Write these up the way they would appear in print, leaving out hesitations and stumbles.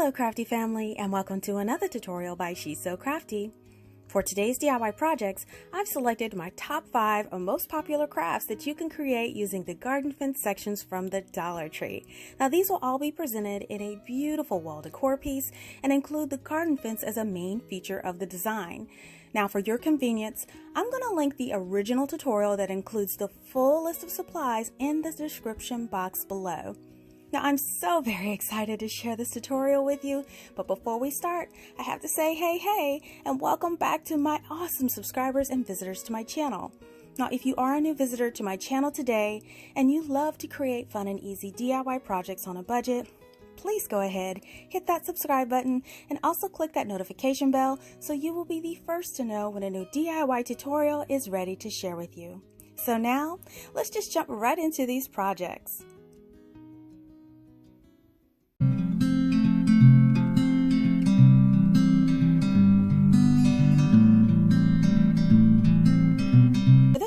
Hello CraftDee Family, and welcome to another tutorial by She's So Crafty. For today's DIY projects, I've selected my top 5 of most popular crafts that you can create using the garden fence sections from the Dollar Tree. Now these will all be presented in a beautiful wall decor piece and include the garden fence as a main feature of the design. Now for your convenience, I'm going to link the original tutorial that includes the full list of supplies in the description box below. Now I'm so very excited to share this tutorial with you, but before we start, I have to say hey and welcome back to my awesome subscribers and visitors to my channel. Now if you are a new visitor to my channel today and you love to create fun and easy DIY projects on a budget, please go ahead, hit that subscribe button and also click that notification bell so you will be the first to know when a new DIY tutorial is ready to share with you. So now, let's just jump right into these projects.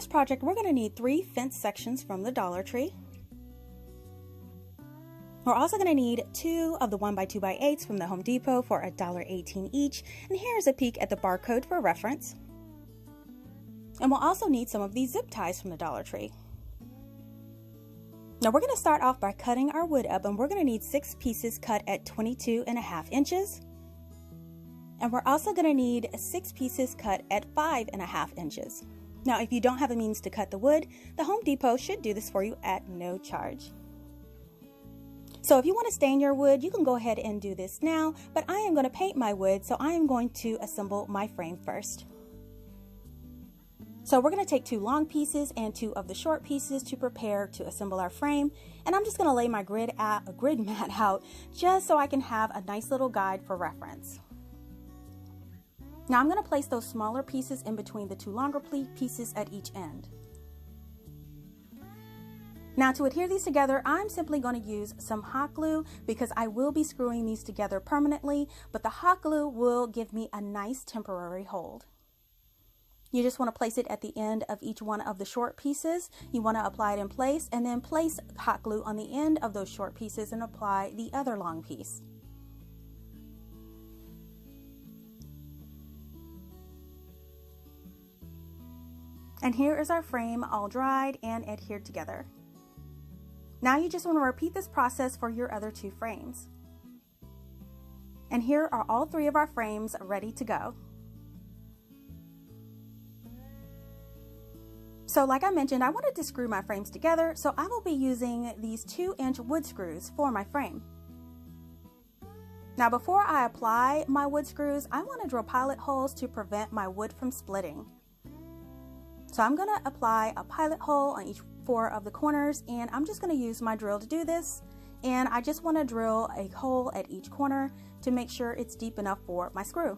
Project, we're going to need 3 fence sections from the Dollar Tree. We're also going to need 2 of the 1x2x8s from the Home Depot for $1.18 each, and here's a peek at the barcode for reference. And we'll also need some of these zip ties from the Dollar Tree. Now we're going to start off by cutting our wood up, and we're going to need 6 pieces cut at 22.5 inches. And we're also going to need 6 pieces cut at 5.5 inches. Now, if you don't have a means to cut the wood, the Home Depot should do this for you at no charge. So if you want to stain your wood, you can go ahead and do this now, but I am going to paint my wood, so I am going to assemble my frame first. So we're going to take 2 long pieces and 2 of the short pieces to prepare to assemble our frame, and I'm just going to lay my grid mat out just so I can have a nice little guide for reference. Now I'm going to place those smaller pieces in between the 2 longer pieces at each end. Now to adhere these together, I'm simply going to use some hot glue because I will be screwing these together permanently, but the hot glue will give me a nice temporary hold. You just want to place it at the end of each one of the short pieces. You want to apply it in place and then place hot glue on the end of those short pieces and apply the other long piece. And here is our frame all dried and adhered together. Now you just want to repeat this process for your other 2 frames. And here are all 3 of our frames ready to go. So like I mentioned, I wanted to screw my frames together, so I will be using these 2-inch wood screws for my frame. Now before I apply my wood screws, I want to drill pilot holes to prevent my wood from splitting. So I'm going to apply a pilot hole on each 4 of the corners, and I'm just going to use my drill to do this. And I just want to drill a hole at each corner to make sure it's deep enough for my screw.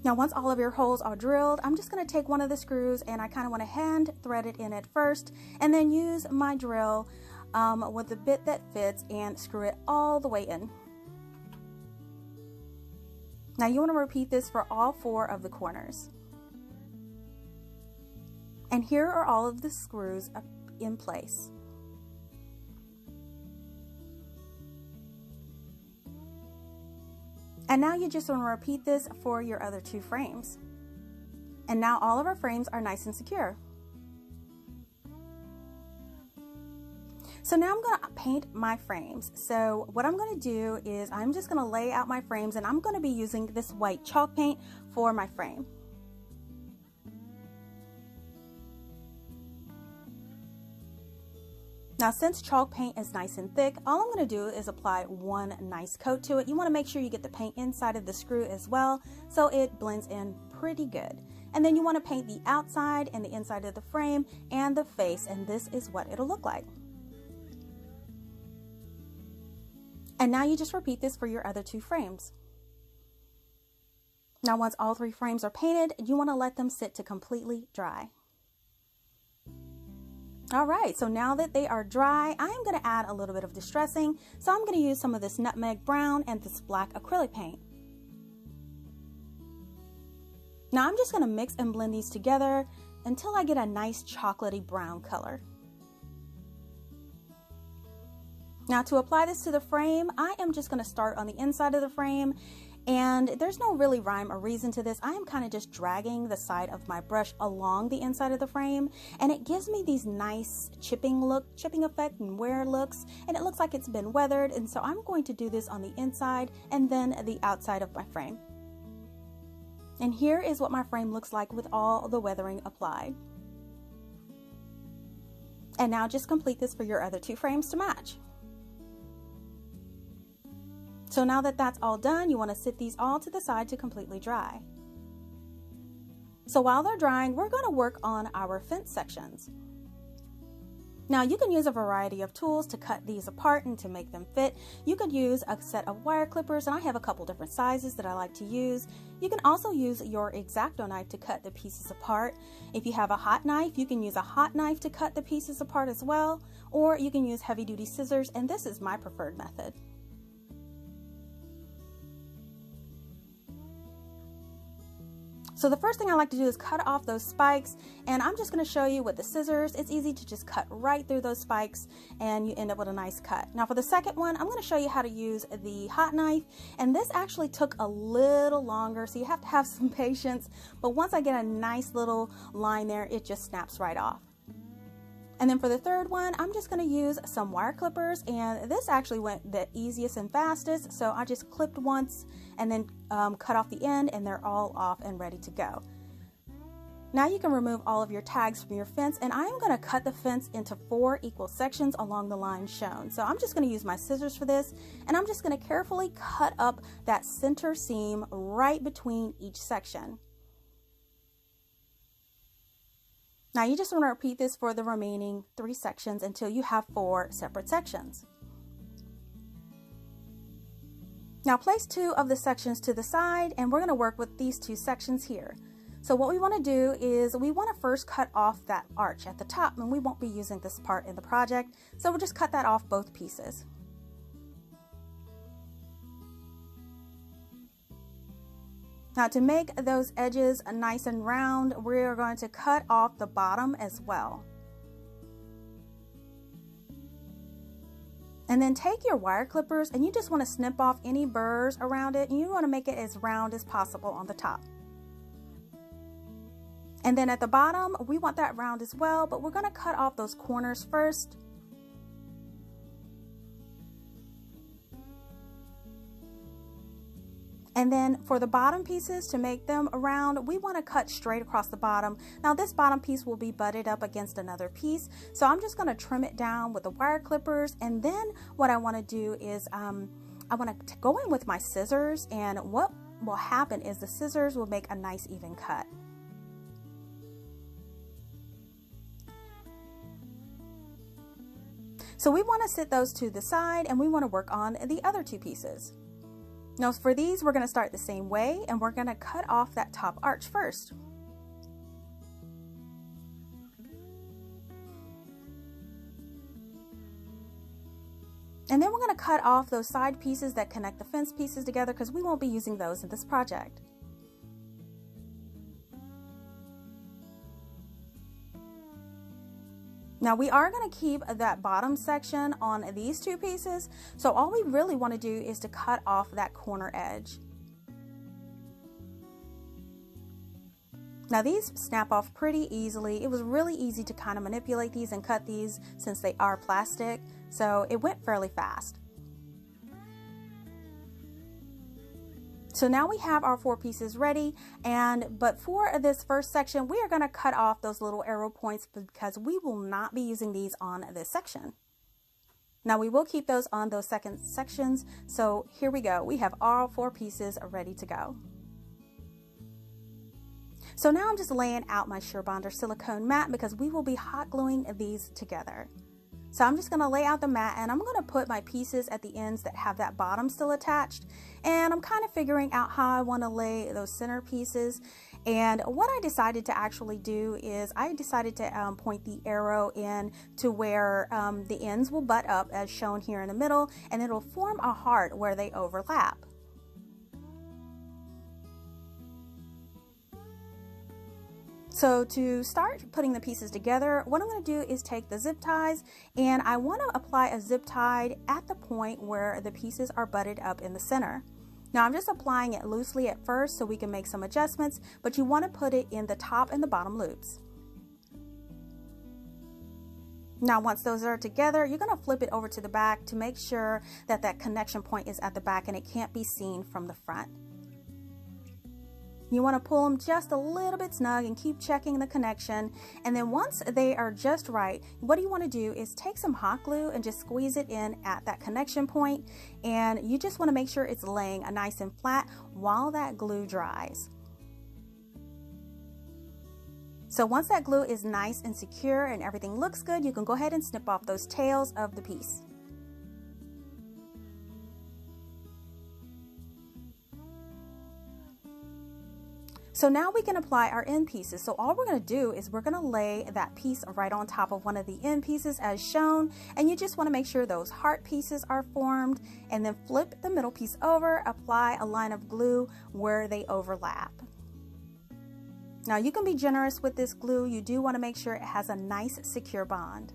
Now once all of your holes are drilled, I'm just going to take one of the screws and I kind of want to hand thread it in at first and then use my drill with the bit that fits and screw it all the way in. Now you want to repeat this for all 4 of the corners. And here are all of the screws in place. And now you just want to repeat this for your other 2 frames. And now all of our frames are nice and secure. So now I'm going to paint my frames. So what I'm going to do is I'm just going to lay out my frames, and I'm going to be using this white chalk paint for my frame. Now since chalk paint is nice and thick, all I'm going to do is apply one nice coat to it. You want to make sure you get the paint inside of the screw as well so it blends in pretty good. And then you want to paint the outside and the inside of the frame and the face, and this is what it'll look like. And now you just repeat this for your other 2 frames. Now once all 3 frames are painted, you want to let them sit to completely dry. Alright, so now that they are dry, I am going to add a little bit of distressing. So I'm going to use some of this nutmeg brown and this black acrylic paint. Now I'm just going to mix and blend these together until I get a nice chocolatey brown color. Now to apply this to the frame, I am just going to start on the inside of the frame, and there's no really rhyme or reason to this. I am kind of just dragging the side of my brush along the inside of the frame, and it gives me these nice chipping effect and wear looks, and it looks like it's been weathered. And so I'm going to do this on the inside and then the outside of my frame. And here is what my frame looks like with all the weathering applied. And now just complete this for your other two frames to match. So now that that's all done, you want to sit these all to the side to completely dry. So while they're drying, we're going to work on our fence sections. Now you can use a variety of tools to cut these apart and to make them fit. You could use a set of wire clippers, and I have a couple different sizes that I like to use. You can also use your X-Acto knife to cut the pieces apart. If you have a hot knife, you can use a hot knife to cut the pieces apart as well, or you can use heavy-duty scissors, and this is my preferred method. So the first thing I like to do is cut off those spikes, and I'm just going to show you with the scissors. It's easy to just cut right through those spikes and you end up with a nice cut. Now for the second one, I'm going to show you how to use the hot knife, and this actually took a little longer, so you have to have some patience, but once I get a nice little line there, it just snaps right off. And then for the third one, I'm just going to use some wire clippers, and this actually went the easiest and fastest. So I just clipped once and then cut off the end, and they're all off and ready to go. Now you can remove all of your tags from your fence, and I am going to cut the fence into 4 equal sections along the line shown. So I'm just going to use my scissors for this, and I'm just going to carefully cut up that center seam right between each section. Now you just want to repeat this for the remaining 3 sections until you have 4 separate sections. Now place 2 of the sections to the side, and we're going to work with these 2 sections here. So what we want to do is we want to first cut off that arch at the top, and we won't be using this part in the project, so we'll just cut that off both pieces. Now to make those edges nice and round, we're going to cut off the bottom as well. And then take your wire clippers, and you just want to snip off any burrs around it, and you want to make it as round as possible on the top. And then at the bottom, we want that round as well, but we're going to cut off those corners first. And then for the bottom pieces, to make them round, we want to cut straight across the bottom. Now this bottom piece will be butted up against another piece, so I'm just going to trim it down with the wire clippers. And then what I want to do is I want to go in with my scissors, and what will happen is the scissors will make a nice even cut. So we want to sit those to the side, and we want to work on the other 2 pieces. Now for these, we're going to start the same way, and we're going to cut off that top arch first. And then we're going to cut off those side pieces that connect the fence pieces together, because we won't be using those in this project. Now we are going to keep that bottom section on these 2 pieces, so all we really want to do is to cut off that corner edge. Now these snap off pretty easily. It was really easy to kind of manipulate these and cut these since they are plastic, so it went fairly fast. So now we have our 4 pieces ready, but for this first section, we are going to cut off those little arrow points because we will not be using these on this section. Now we will keep those on those second sections. So here we go. We have all 4 pieces ready to go. So now I'm just laying out my Surebonder silicone mat because we will be hot gluing these together. So I'm just going to lay out the mat, and I'm going to put my pieces at the ends that have that bottom still attached. And I'm kind of figuring out how I want to lay those center pieces. And what I decided to actually do is I decided to point the arrow in to where the ends will butt up as shown here in the middle, and it'll form a heart where they overlap. So to start putting the pieces together, what I'm going to do is take the zip ties, and I want to apply a zip tie at the point where the pieces are butted up in the center. Now I'm just applying it loosely at first so we can make some adjustments, but you want to put it in the top and the bottom loops. Now once those are together, you're going to flip it over to the back to make sure that that connection point is at the back and it can't be seen from the front. You want to pull them just a little bit snug and keep checking the connection. And then once they are just right, what you want to do is take some hot glue and just squeeze it in at that connection point. And you just want to make sure it's laying nice and flat while that glue dries. So once that glue is nice and secure and everything looks good, you can go ahead and snip off those tails of the piece. So now we can apply our end pieces. So all we're going to do is we're going to lay that piece right on top of one of the end pieces as shown, and you just want to make sure those heart pieces are formed, and then flip the middle piece over, apply a line of glue where they overlap. Now you can be generous with this glue. You do want to make sure it has a nice secure bond.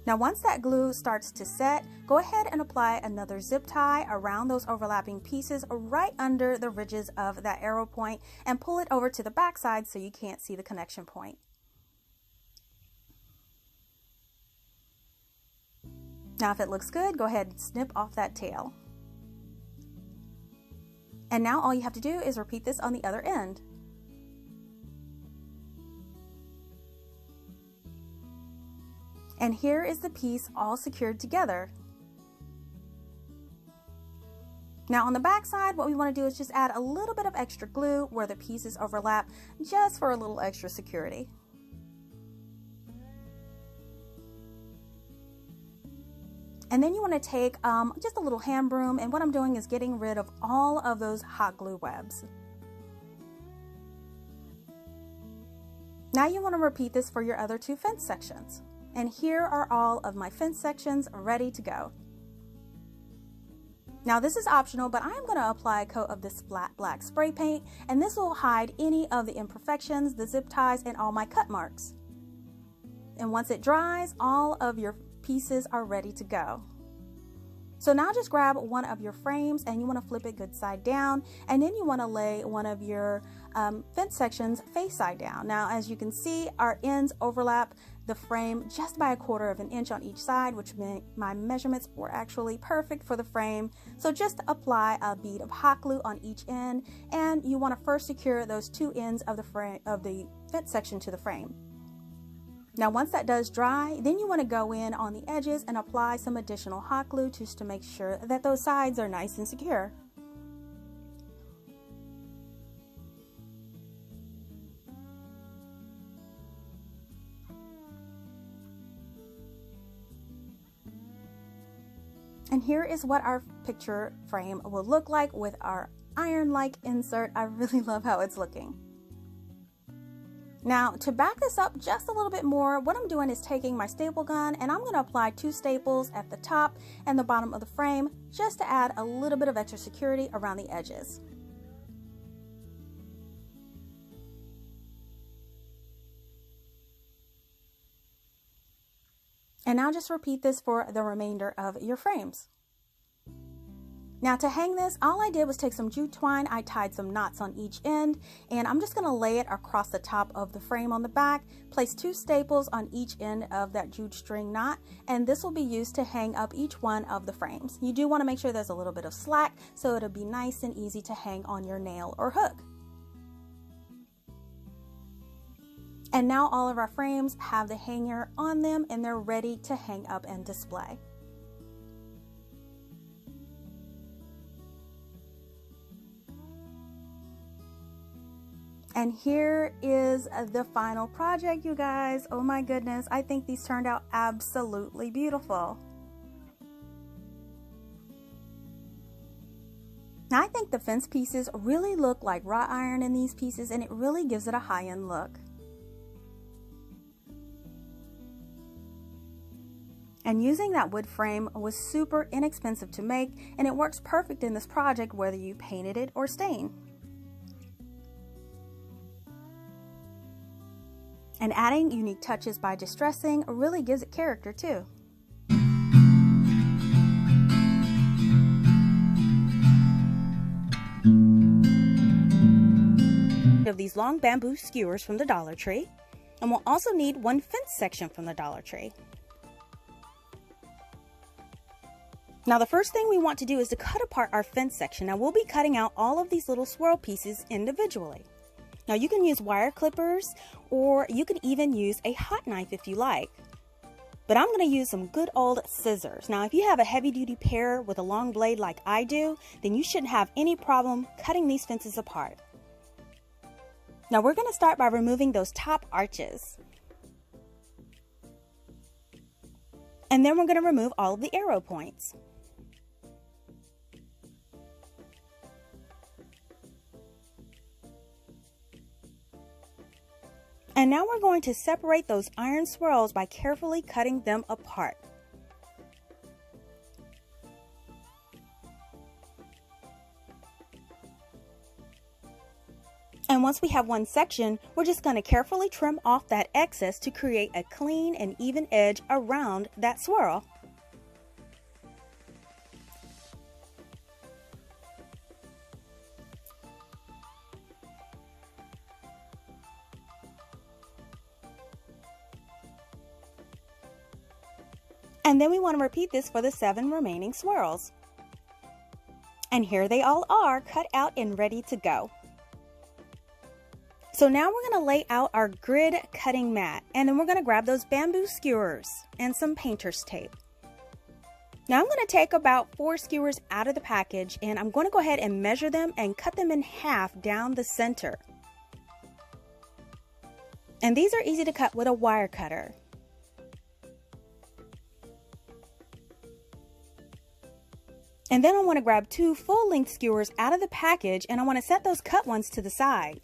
Now once that glue starts to set, go ahead and apply another zip tie around those overlapping pieces right under the ridges of that arrow point and pull it over to the back side so you can't see the connection point. Now if it looks good, go ahead and snip off that tail. And now all you have to do is repeat this on the other end. And here is the piece all secured together. Now on the back side, what we want to do is just add a little bit of extra glue where the pieces overlap, just for a little extra security. And then you want to take just a little hand broom, and what I'm doing is getting rid of all of those hot glue webs. Now you want to repeat this for your other two fence sections. And here are all of my fence sections ready to go. Now this is optional, but I am going to apply a coat of this flat black spray paint, and this will hide any of the imperfections, the zip ties, and all my cut marks. And once it dries, all of your pieces are ready to go. So now just grab one of your frames and you want to flip it good side down, and then you want to lay one of your fence sections face side down. Now as you can see, our ends overlap the frame just by 1/4 of an inch on each side, which meant my measurements were actually perfect for the frame. So just apply a bead of hot glue on each end, and you want to first secure those two ends of the frame of the fence section to the frame. Now once that does dry, then you want to go in on the edges and apply some additional hot glue just to make sure that those sides are nice and secure. And here is what our picture frame will look like with our iron-like insert. I really love how it's looking. Now to back this up just a little bit more, what I'm doing is taking my staple gun and I'm going to apply 2 staples at the top and the bottom of the frame just to add a little bit of extra security around the edges. And now just repeat this for the remainder of your frames. Now to hang this, all I did was take some jute twine, I tied some knots on each end, and I'm just going to lay it across the top of the frame on the back, place 2 staples on each end of that jute string knot, and this will be used to hang up each one of the frames. You do want to make sure there's a little bit of slack so it'll be nice and easy to hang on your nail or hook. And now all of our frames have the hanger on them and they're ready to hang up and display. And here is the final project, you guys. Oh my goodness, I think these turned out absolutely beautiful. Now I think the fence pieces really look like wrought iron in these pieces, and it really gives it a high-end look. And using that wood frame was super inexpensive to make, and it works perfect in this project whether you painted it or stained. And adding unique touches by distressing really gives it character too. Of these long bamboo skewers from the Dollar Tree, and we'll also need one fence section from the Dollar Tree. Now the first thing we want to do is to cut apart our fence section. Now we'll be cutting out all of these little swirl pieces individually. Now you can use wire clippers, or you can even use a hot knife if you like. But I'm going to use some good old scissors. Now if you have a heavy duty pair with a long blade like I do, then you shouldn't have any problem cutting these fences apart. Now we're going to start by removing those top arches. And then we're going to remove all of the arrow points. And now we're going to separate those iron swirls by carefully cutting them apart. And once we have one section, we're just going to carefully trim off that excess to create a clean and even edge around that swirl. And then we want to repeat this for the 7 remaining swirls. And here they all are, cut out and ready to go. So now we're going to lay out our grid cutting mat, and then we're going to grab those bamboo skewers and some painter's tape. Now I'm going to take about 4 skewers out of the package, and I'm going to go ahead and measure them and cut them in half down the center. And these are easy to cut with a wire cutter. And then I want to grab 2 full-length skewers out of the package, and I want to set those cut ones to the side.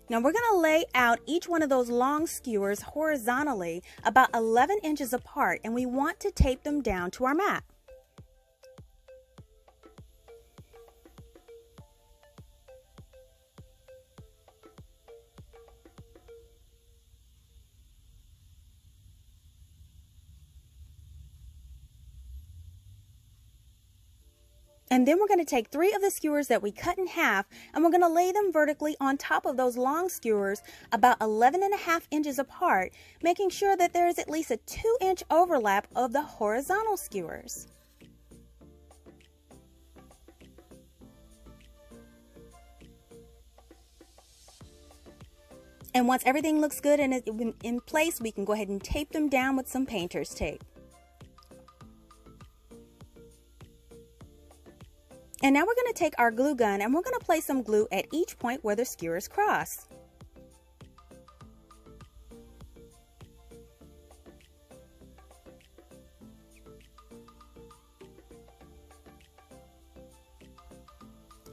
Now we're going to lay out each one of those long skewers horizontally about 11 inches apart, and we want to tape them down to our mat. And then we're going to take 3 of the skewers that we cut in half, and we're going to lay them vertically on top of those long skewers about 11.5 inches apart, making sure that there is at least a 2-inch overlap of the horizontal skewers. And once everything looks good and is in place, we can go ahead and tape them down with some painter's tape. And now we're going to take our glue gun and we're going to place some glue at each point where the skewers cross.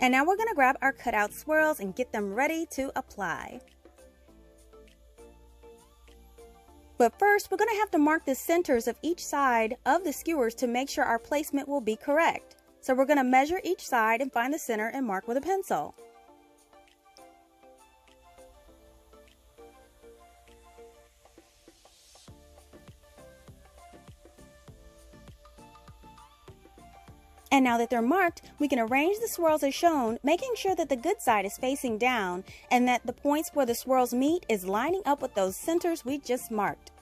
And now we're going to grab our cutout swirls and get them ready to apply. But first, we're going to have to mark the centers of each side of the skewers to make sure our placement will be correct. So we're going to measure each side and find the center and mark with a pencil. And now that they're marked, we can arrange the swirls as shown, making sure that the good side is facing down and that the points where the swirls meet is lining up with those centers we just marked.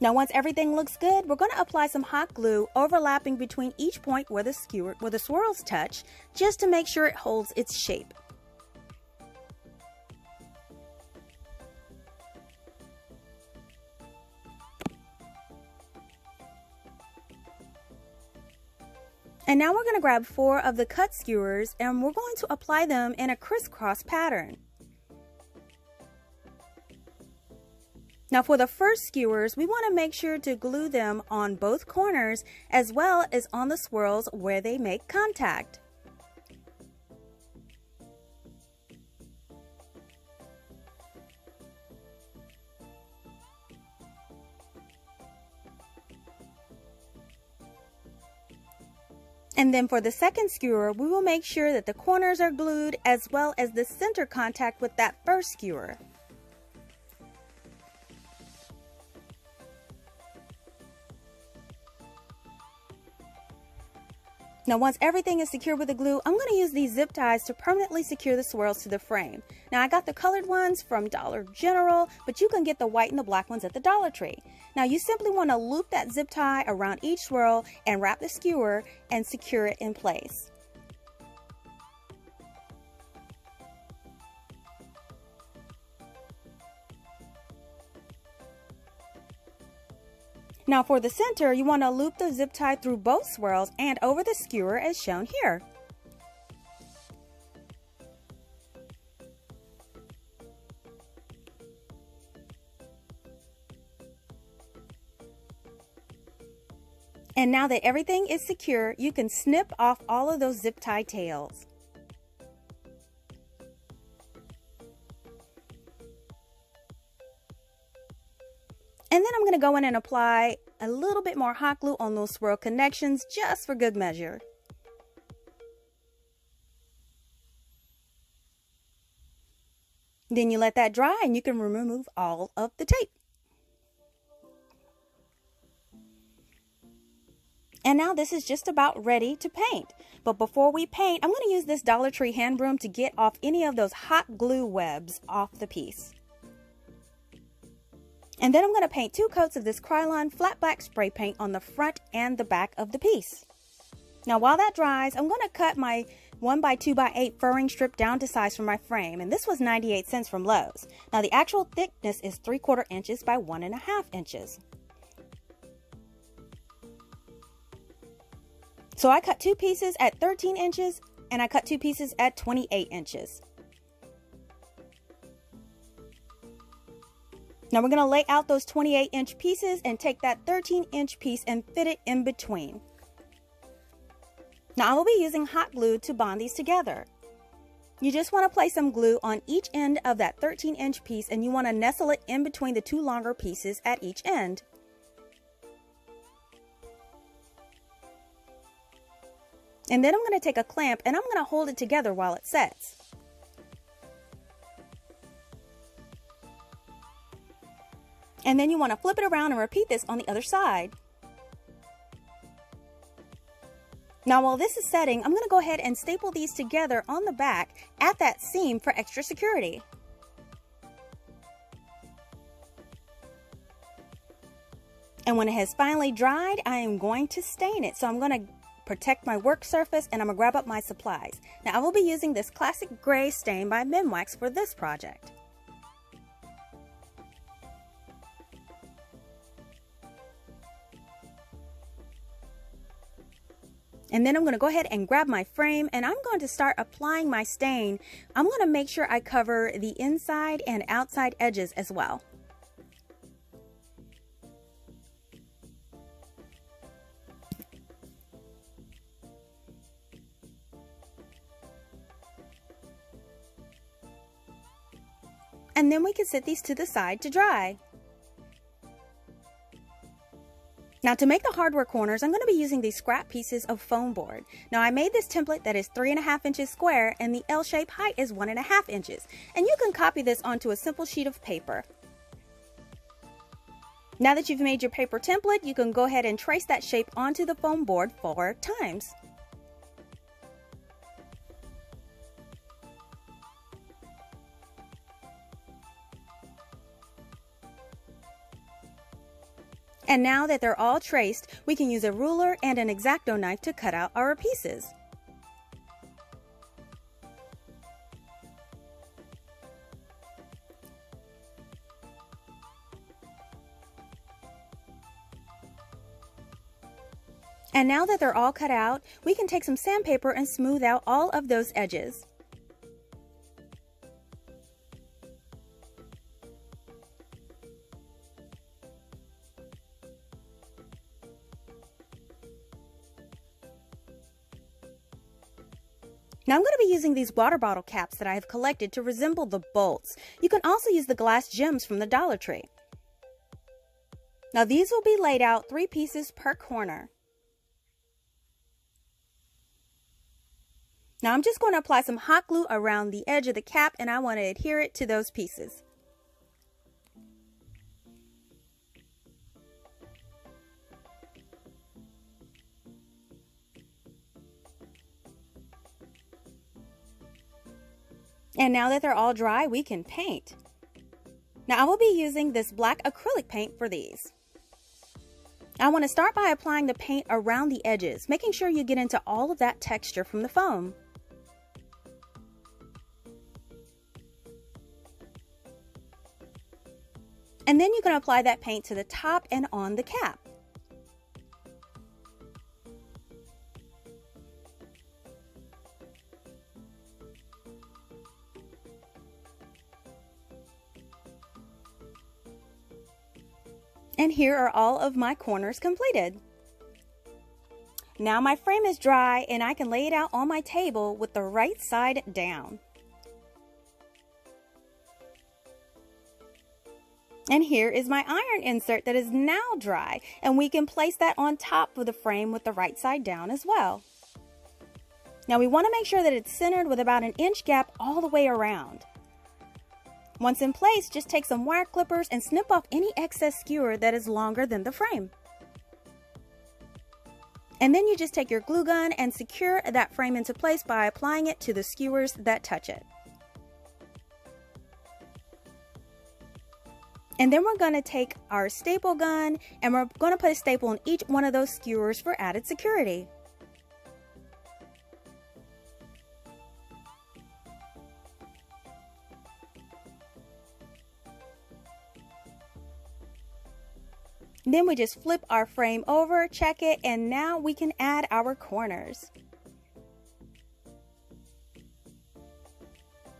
Now once everything looks good, we're going to apply some hot glue overlapping between each point where the swirls touch, just to make sure it holds its shape. And now we're going to grab 4 of the cut skewers and we're going to apply them in a crisscross pattern. Now for the first skewers, we want to make sure to glue them on both corners as well as on the swirls where they make contact. And then for the second skewer, we will make sure that the corners are glued as well as the center contact with that first skewer. Now once everything is secured with the glue, I'm going to use these zip ties to permanently secure the swirls to the frame. Now I got the colored ones from Dollar General, but you can get the white and the black ones at the Dollar Tree. Now you simply want to loop that zip tie around each swirl and wrap the skewer and secure it in place. Now for the center, you want to loop the zip tie through both swirls and over the skewer as shown here. And now that everything is secure, you can snip off all of those zip tie tails. And then I'm going to go in and apply a little bit more hot glue on those swirl connections just for good measure. Then you let that dry and you can remove all of the tape. And now this is just about ready to paint. But before we paint, I'm going to use this Dollar Tree hand broom to get off any of those hot glue webs off the piece. And then I'm going to paint 2 coats of this Krylon flat black spray paint on the front and the back of the piece. Now while that dries, I'm going to cut my 1x2x8 furring strip down to size for my frame, and this was 98 cents from Lowe's. Now the actual thickness is 3/4 inches by 1.5 inches. So I cut 2 pieces at 13 inches and I cut 2 pieces at 28 inches. Now we're going to lay out those 28-inch pieces and take that 13-inch piece and fit it in between. Now I will be using hot glue to bond these together. You just want to place some glue on each end of that 13-inch piece and you want to nestle it in between the 2 longer pieces at each end. And then I'm going to take a clamp and I'm going to hold it together while it sets. And then you want to flip it around and repeat this on the other side. Now while this is setting, I'm going to go ahead and staple these together on the back at that seam for extra security. And when it has finally dried, I am going to stain it. So I'm going to protect my work surface and I'm going to grab up my supplies. Now I will be using this classic gray stain by Minwax for this project. And then I'm going to go ahead and grab my frame and I'm going to start applying my stain. I'm going to make sure I cover the inside and outside edges as well. And then we can set these to the side to dry. Now to make the hardware corners, I'm going to be using these scrap pieces of foam board. Now I made this template that is 3.5 inches square and the L-shape height is 1.5 inches. And you can copy this onto a simple sheet of paper. Now that you've made your paper template, you can go ahead and trace that shape onto the foam board 4 times. And now that they're all traced, we can use a ruler and an X-Acto knife to cut out our pieces. And now that they're all cut out, we can take some sandpaper and smooth out all of those edges. Now I'm going to be using these water bottle caps that I have collected to resemble the bolts. You can also use the glass gems from the Dollar Tree. Now these will be laid out 3 pieces per corner. Now I'm just going to apply some hot glue around the edge of the cap, and I want to adhere it to those pieces. And now that they're all dry, we can paint. Now I will be using this black acrylic paint for these. I want to start by applying the paint around the edges, making sure you get into all of that texture from the foam. And then you can apply that paint to the top and on the cap. And here are all of my corners completed. Now my frame is dry and I can lay it out on my table with the right side down. And here is my iron insert that is now dry, and we can place that on top of the frame with the right side down as well. Now we want to make sure that it's centered with about an inch gap all the way around. Once in place, just take some wire clippers and snip off any excess skewer that is longer than the frame. And then you just take your glue gun and secure that frame into place by applying it to the skewers that touch it. And then we're going to take our staple gun and we're going to put a staple on each one of those skewers for added security. Then we just flip our frame over, check it, and now we can add our corners.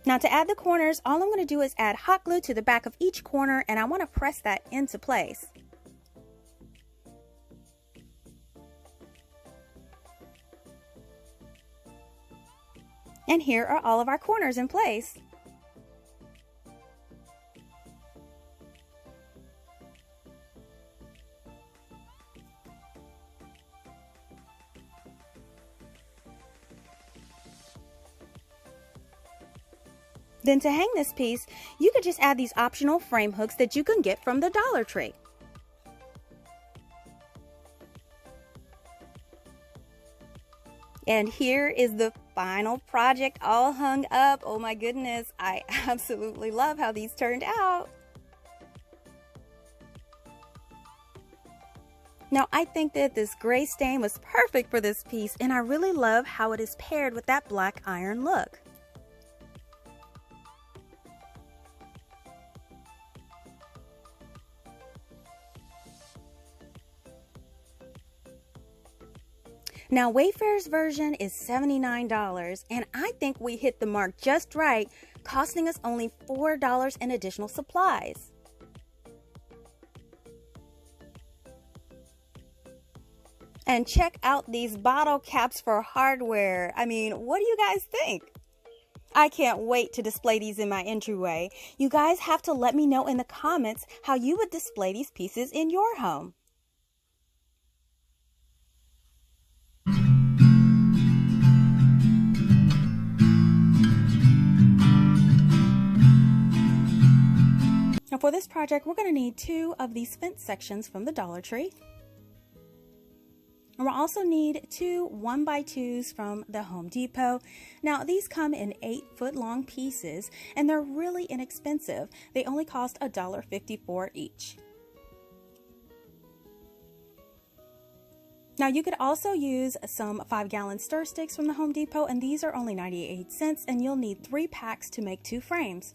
Now to add the corners, all I'm going to do is add hot glue to the back of each corner, and I want to press that into place. And here are all of our corners in place. Then to hang this piece, you could just add these optional frame hooks that you can get from the Dollar Tree. And here is the final project all hung up. Oh my goodness, I absolutely love how these turned out. Now I think that this gray stain was perfect for this piece, and I really love how it is paired with that black iron look. Now Wayfair's version is $79, and I think we hit the mark just right, costing us only $4 in additional supplies. And check out these bottle caps for hardware. I mean, what do you guys think? I can't wait to display these in my entryway. You guys have to let me know in the comments how you would display these pieces in your home. Now for this project, we're going to need 2 of these fence sections from the Dollar Tree. And we'll also need 2 1x2s from the Home Depot. Now these come in 8-foot long pieces, and they're really inexpensive. They only cost $1.54 each. Now you could also use some 5-gallon stir sticks from the Home Depot, and these are only 98 cents, and you'll need 3 packs to make 2 frames.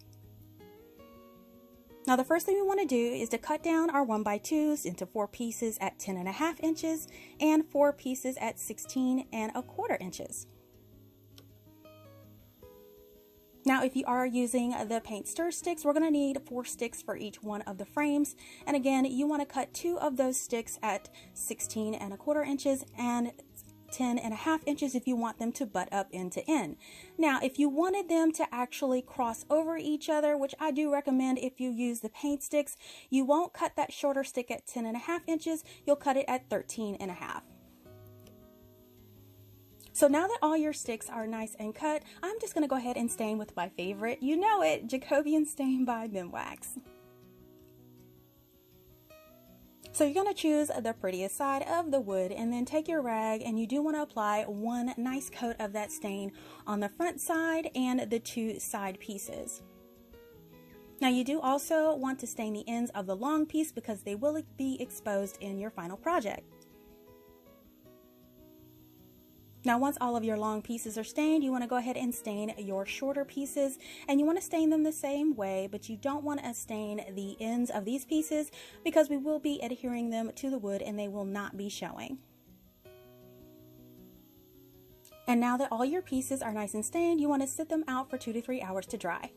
Now the first thing we want to do is to cut down our 1x2s into 4 pieces at 10.5 inches and 4 pieces at 16.25 inches. Now if you are using the paint stir sticks, we're going to need 4 sticks for each one of the frames. And again, you want to cut 2 of those sticks at 16.25 inches and 10.5 inches if you want them to butt up end to end. Now if you wanted them to actually cross over each other, which I do recommend if you use the paint sticks, you won't cut that shorter stick at 10.5 inches, you'll cut it at 13.5. So now that all your sticks are nice and cut, I'm just going to go ahead and stain with my favorite, you know it, Jacobian Stain by Minwax. So you're going to choose the prettiest side of the wood and then take your rag, and you do want to apply one nice coat of that stain on the front side and the two side pieces. Now you do also want to stain the ends of the long piece because they will be exposed in your final project. Now once all of your long pieces are stained, you want to go ahead and stain your shorter pieces, and you want to stain them the same way, but you don't want to stain the ends of these pieces because we will be adhering them to the wood and they will not be showing. And now that all your pieces are nice and stained, you want to sit them out for 2 to 3 hours to dry.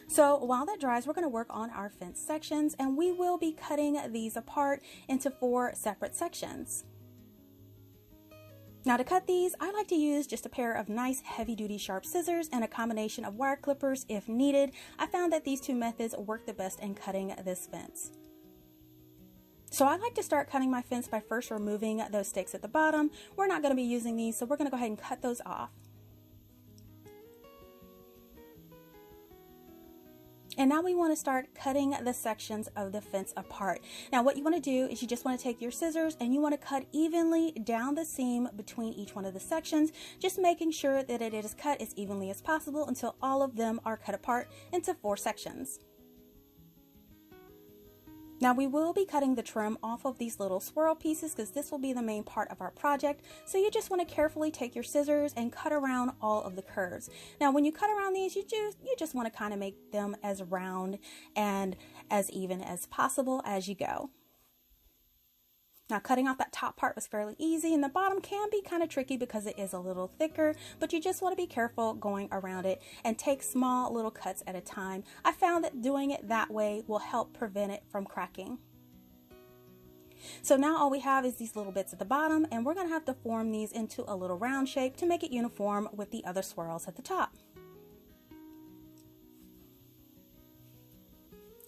So while that dries, we're going to work on our fence sections, and we will be cutting these apart into 4 separate sections. Now to cut these, I like to use just a pair of nice heavy-duty sharp scissors and a combination of wire clippers if needed. I found that these two methods work the best in cutting this fence. So I like to start cutting my fence by first removing those stakes at the bottom. We're not going to be using these, so we're going to go ahead and cut those off. And now we want to start cutting the sections of the fence apart. Now what you want to do is you just want to take your scissors and you want to cut evenly down the seam between each one of the sections, just making sure that it is cut as evenly as possible until all of them are cut apart into 4 sections. Now we will be cutting the trim off of these little swirl pieces because this will be the main part of our project. So you just want to carefully take your scissors and cut around all of the curves. Now when you cut around these, you just want to kind of make them as round and as even as possible as you go. Now cutting off that top part was fairly easy, and the bottom can be kind of tricky because it is a little thicker, but you just want to be careful going around it and take small little cuts at a time. I found that doing it that way will help prevent it from cracking. So now all we have is these little bits at the bottom, and we're going to have to form these into a little round shape to make it uniform with the other swirls at the top.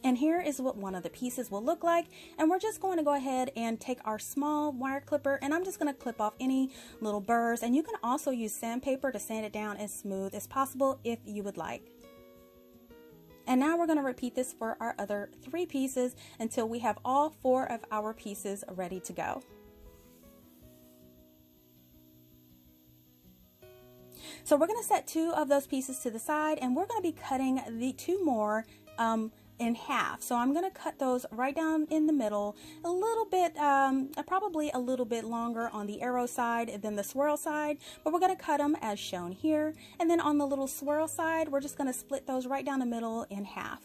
And here is what one of the pieces will look like, and we're just going to go ahead and take our small wire clipper, and I'm just going to clip off any little burrs, and you can also use sandpaper to sand it down as smooth as possible if you would like. And now we're going to repeat this for our other 3 pieces until we have all 4 of our pieces ready to go. So we're going to set 2 of those pieces to the side, and we're going to be cutting the 2 more in half. So I'm going to cut those right down in the middle, a little bit, probably a little bit longer on the arrow side than the swirl side, but we're going to cut them as shown here. And then on the little swirl side, we're just going to split those right down the middle in half.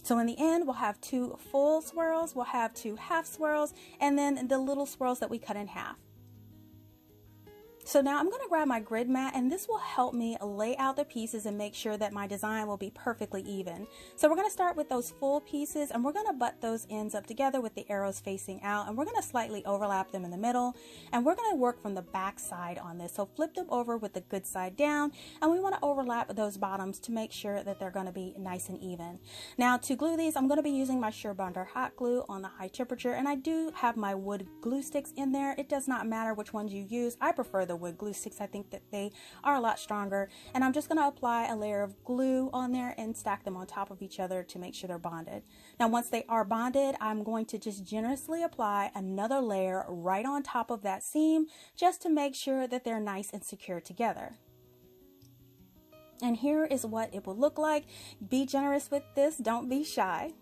So in the end, we'll have 2 full swirls, we'll have 2 half swirls, and then the little swirls that we cut in half. So now I'm going to grab my grid mat, and this will help me lay out the pieces and make sure that my design will be perfectly even. So we're going to start with those full pieces, and we're going to butt those ends up together with the arrows facing out, and we're going to slightly overlap them in the middle, and we're going to work from the back side on this. So flip them over with the good side down, and we want to overlap those bottoms to make sure that they're going to be nice and even. Now to glue these, I'm going to be using my Surebonder hot glue on the high temperature, and I do have my wood glue sticks in there. It does not matter which ones you use. I prefer the wood glue sticks. I think that they are a lot stronger, and I'm just going to apply a layer of glue on there and stack them on top of each other to make sure they're bonded. Now once they are bonded, I'm going to just generously apply another layer right on top of that seam just to make sure that they're nice and secure together. And here is what it will look like. Be generous with this, don't be shy.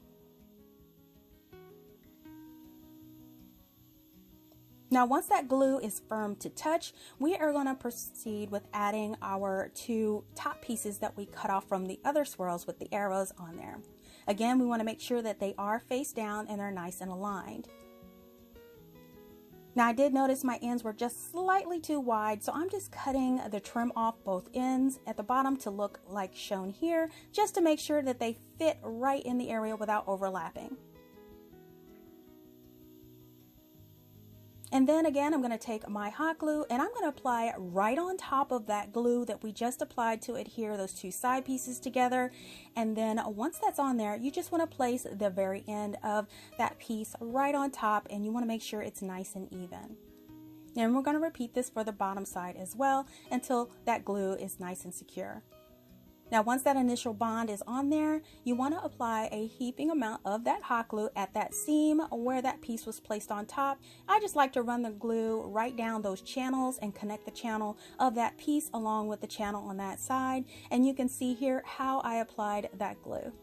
Now once that glue is firm to touch, we are going to proceed with adding our 2 top pieces that we cut off from the other swirls with the arrows on there. Again, we want to make sure that they are face down and they're nice and aligned. Now I did notice my ends were just slightly too wide, so I'm just cutting the trim off both ends at the bottom to look like shown here, just to make sure that they fit right in the area without overlapping. And then again, I'm going to take my hot glue and I'm going to apply it right on top of that glue that we just applied to adhere those two side pieces together. And then once that's on there, you just want to place the very end of that piece right on top, and you want to make sure it's nice and even. And we're going to repeat this for the bottom side as well until that glue is nice and secure. Now, once that initial bond is on there, you want to apply a heaping amount of that hot glue at that seam where that piece was placed on top. I just like to run the glue right down those channels and connect the channel of that piece along with the channel on that side. And you can see here how I applied that glue.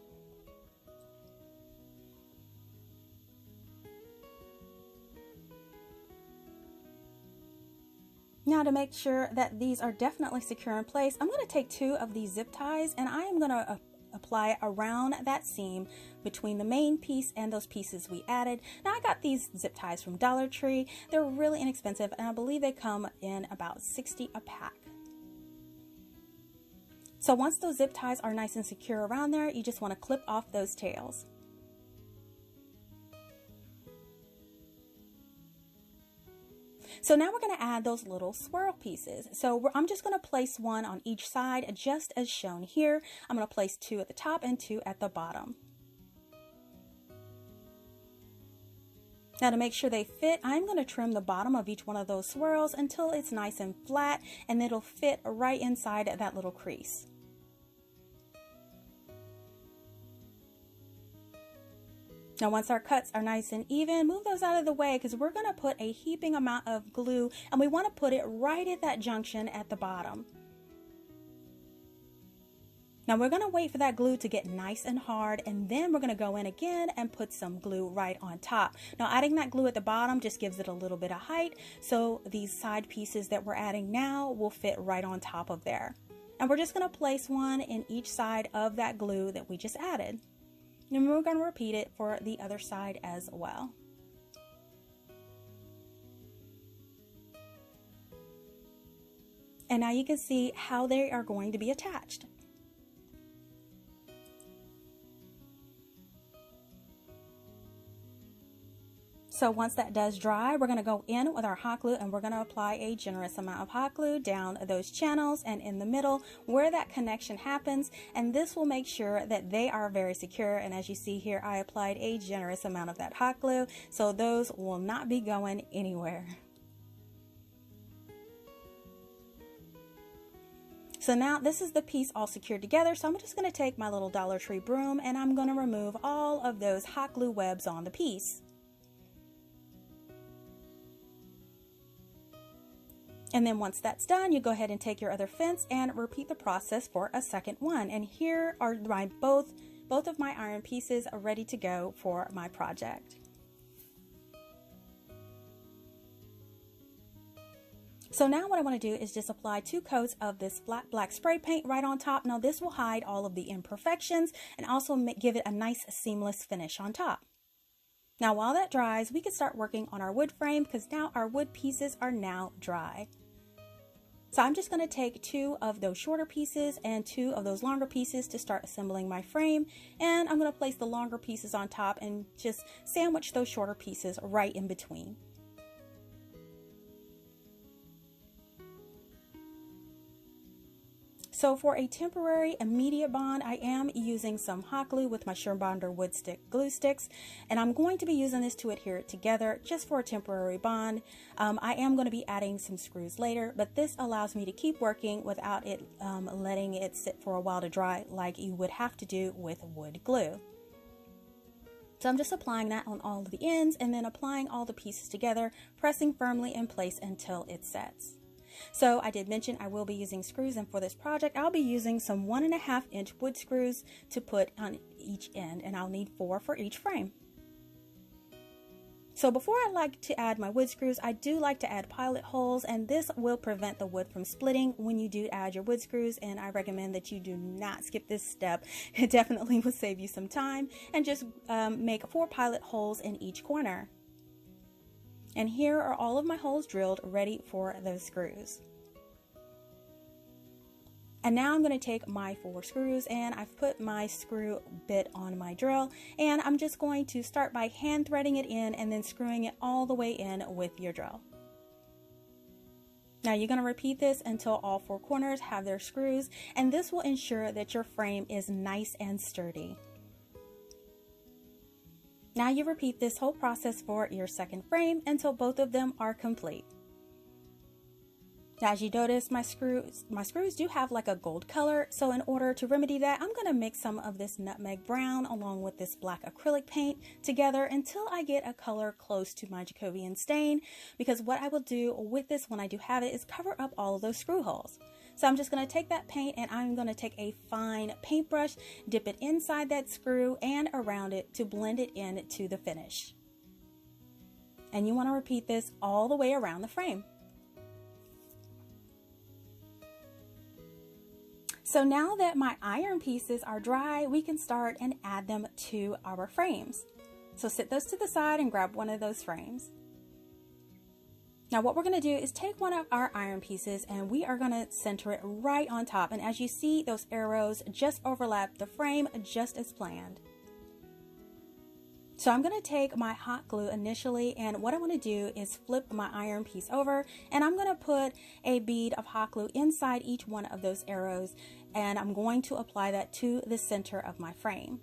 Now, to make sure that these are definitely secure in place, I'm going to take 2 of these zip ties and I am going to apply it around that seam between the main piece and those pieces we added. Now, I got these zip ties from Dollar Tree. They're really inexpensive and I believe they come in about 60 a pack. So once those zip ties are nice and secure around there, you just want to clip off those tails. So now we're going to add those little swirl pieces. So I'm just going to place one on each side just as shown here. I'm going to place 2 at the top and 2 at the bottom. Now, to make sure they fit, I'm going to trim the bottom of each one of those swirls until it's nice and flat and it'll fit right inside that little crease. Now, once our cuts are nice and even, move those out of the way because we're going to put a heaping amount of glue and we want to put it right at that junction at the bottom. Now, we're going to wait for that glue to get nice and hard, and then we're going to go in again and put some glue right on top. Now, adding that glue at the bottom just gives it a little bit of height, so these side pieces that we're adding now will fit right on top of there. And we're just going to place one in each side of that glue that we just added. And we're going to repeat it for the other side as well. And now you can see how they are going to be attached. So once that does dry, we're going to go in with our hot glue and we're going to apply a generous amount of hot glue down those channels and in the middle where that connection happens. And this will make sure that they are very secure. And as you see here, I applied a generous amount of that hot glue, so those will not be going anywhere. So now this is the piece all secured together. So I'm just going to take my little Dollar Tree broom and I'm going to remove all of those hot glue webs on the piece. And then once that's done, you go ahead and take your other fence and repeat the process for a second one. And here are my both of my iron pieces are ready to go for my project. So now what I want to do is just apply 2 coats of this flat black spray paint right on top. Now this will hide all of the imperfections and also give it a nice seamless finish on top. Now while that dries, we can start working on our wood frame because now our wood pieces are now dry. So I'm just going to take 2 of those shorter pieces and 2 of those longer pieces to start assembling my frame. And I'm going to place the longer pieces on top and just sandwich those shorter pieces right in between. So for a temporary immediate bond, I am using some hot glue with my Sherbonder wood stick glue sticks, and I'm going to be using this to adhere it together just for a temporary bond. I am going to be adding some screws later, but this allows me to keep working without it letting it sit for a while to dry like you would have to do with wood glue. So I'm just applying that on all of the ends and then applying all the pieces together, pressing firmly in place until it sets. So I did mention I will be using screws, and for this project I'll be using some 1.5 inch wood screws to put on each end, and I'll need 4 for each frame. So before I like to add my wood screws, I do like to add pilot holes, and this will prevent the wood from splitting when you do add your wood screws, and I recommend that you do not skip this step. It definitely will save you some time, and just make 4 pilot holes in each corner. And here are all of my holes drilled, ready for those screws. And now I'm going to take my 4 screws, and I've put my screw bit on my drill, and I'm just going to start by hand threading it in and then screwing it all the way in with your drill. Now you're going to repeat this until all 4 corners have their screws, and this will ensure that your frame is nice and sturdy. Now you repeat this whole process for your second frame until both of them are complete. Now, as you notice, my screws do have like a gold color, so in order to remedy that, I'm going to mix some of this nutmeg brown along with this black acrylic paint together until I get a color close to my Jacobian stain, because what I will do with this when I do have it is cover up all of those screw holes. So I'm just going to take that paint and I'm going to take a fine paintbrush, dip it inside that screw and around it to blend it into the finish. And you want to repeat this all the way around the frame. So now that my iron pieces are dry, we can start and add them to our frames. So sit those to the side and grab one of those frames. Now what we're going to do is take one of our iron pieces and we are going to center it right on top. And as you see, those arrows just overlap the frame just as planned. So I'm going to take my hot glue initially, and what I want to do is flip my iron piece over, and I'm going to put a bead of hot glue inside each one of those arrows, and I'm going to apply that to the center of my frame.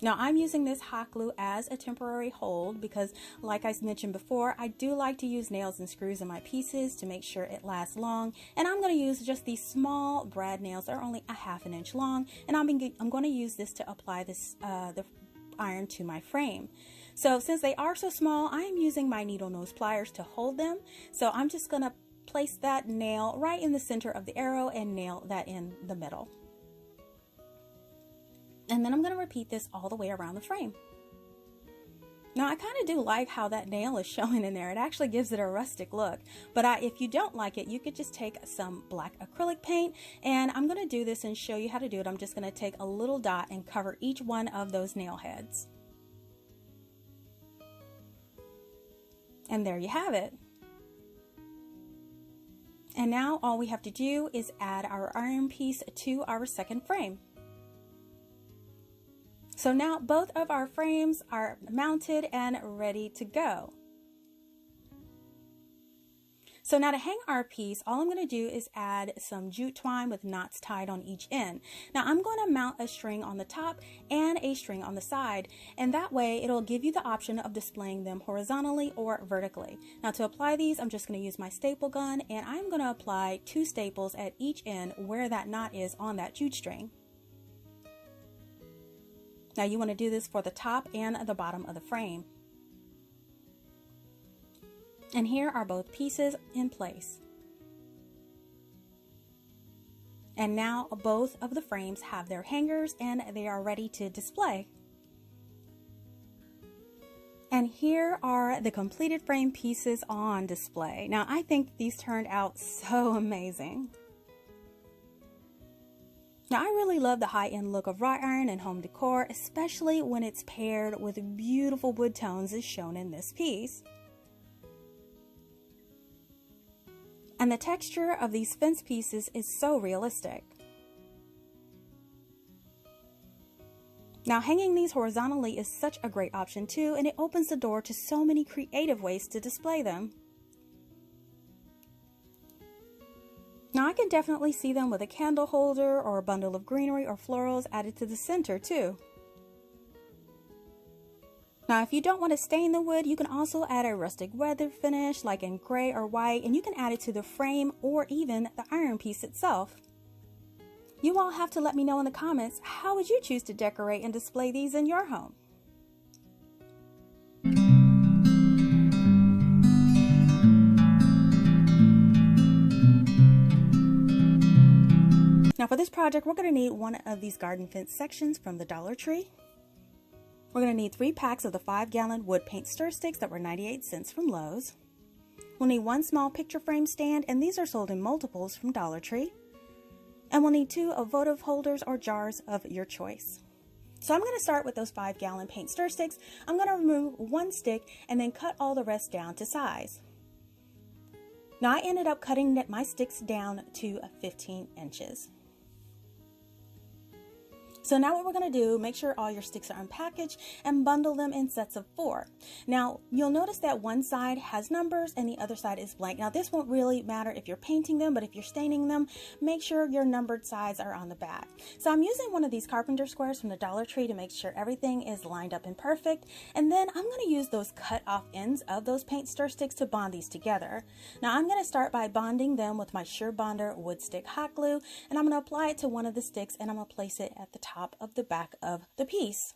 Now I'm using this hot glue as a temporary hold because, like I mentioned before, I do like to use nails and screws in my pieces to make sure it lasts long, and I'm going to use just these small brad nails that are only a ½ inch long, and I'm going to use this to apply this the iron to my frame. So since they are so small, I am using my needle nose pliers to hold them. So I'm just going to place that nail right in the center of the arrow and nail that in the middle. And then I'm going to repeat this all the way around the frame. Now I kind of do like how that nail is showing in there. It actually gives it a rustic look. But if you don't like it, you could just take some black acrylic paint, and I'm going to do this and show you how to do it. I'm just going to take a little dot and cover each one of those nail heads. And there you have it. And now all we have to do is add our iron piece to our second frame. So now both of our frames are mounted and ready to go. So now to hang our piece, all I'm going to do is add some jute twine with knots tied on each end. Now I'm going to mount a string on the top and a string on the side, and that way it'll give you the option of displaying them horizontally or vertically. Now to apply these, I'm just going to use my staple gun, and I'm going to apply 2 staples at each end where that knot is on that jute string. Now you want to do this for the top and the bottom of the frame. And here are both pieces in place. And now both of the frames have their hangers and they are ready to display. And here are the completed frame pieces on display. Now I think these turned out so amazing. Now I really love the high-end look of wrought iron and home decor, especially when it's paired with beautiful wood tones as shown in this piece. And the texture of these fence pieces is so realistic. Now hanging these horizontally is such a great option too, and it opens the door to so many creative ways to display them. Now I can definitely see them with a candle holder or a bundle of greenery or florals added to the center too. Now if you don't want to stain the wood, you can also add a rustic weather finish like in gray or white, and you can add it to the frame or even the iron piece itself. You all have to let me know in the comments, how would you choose to decorate and display these in your home? Now for this project, we're going to need one of these garden fence sections from the Dollar Tree. We're going to need 3 packs of the 5-gallon wood paint stir sticks that were 98 cents from Lowe's. We'll need 1 small picture frame stand, and these are sold in multiples from Dollar Tree. And we'll need 2 votive holders or jars of your choice. So I'm going to start with those 5-gallon paint stir sticks. I'm going to remove 1 stick and then cut all the rest down to size. Now I ended up cutting my sticks down to 15 inches. So now what we're going to do, make sure all your sticks are unpackaged and bundle them in sets of 4. Now you'll notice that one side has numbers and the other side is blank. Now this won't really matter if you're painting them, but if you're staining them, make sure your numbered sides are on the back. So I'm using one of these carpenter squares from the Dollar Tree to make sure everything is lined up and perfect. And then I'm going to use those cut off ends of those paint stir sticks to bond these together. Now I'm going to start by bonding them with my Sure Bonder wood stick hot glue, and I'm going to apply it to one of the sticks and I'm going to place it at the top of the back of the piece.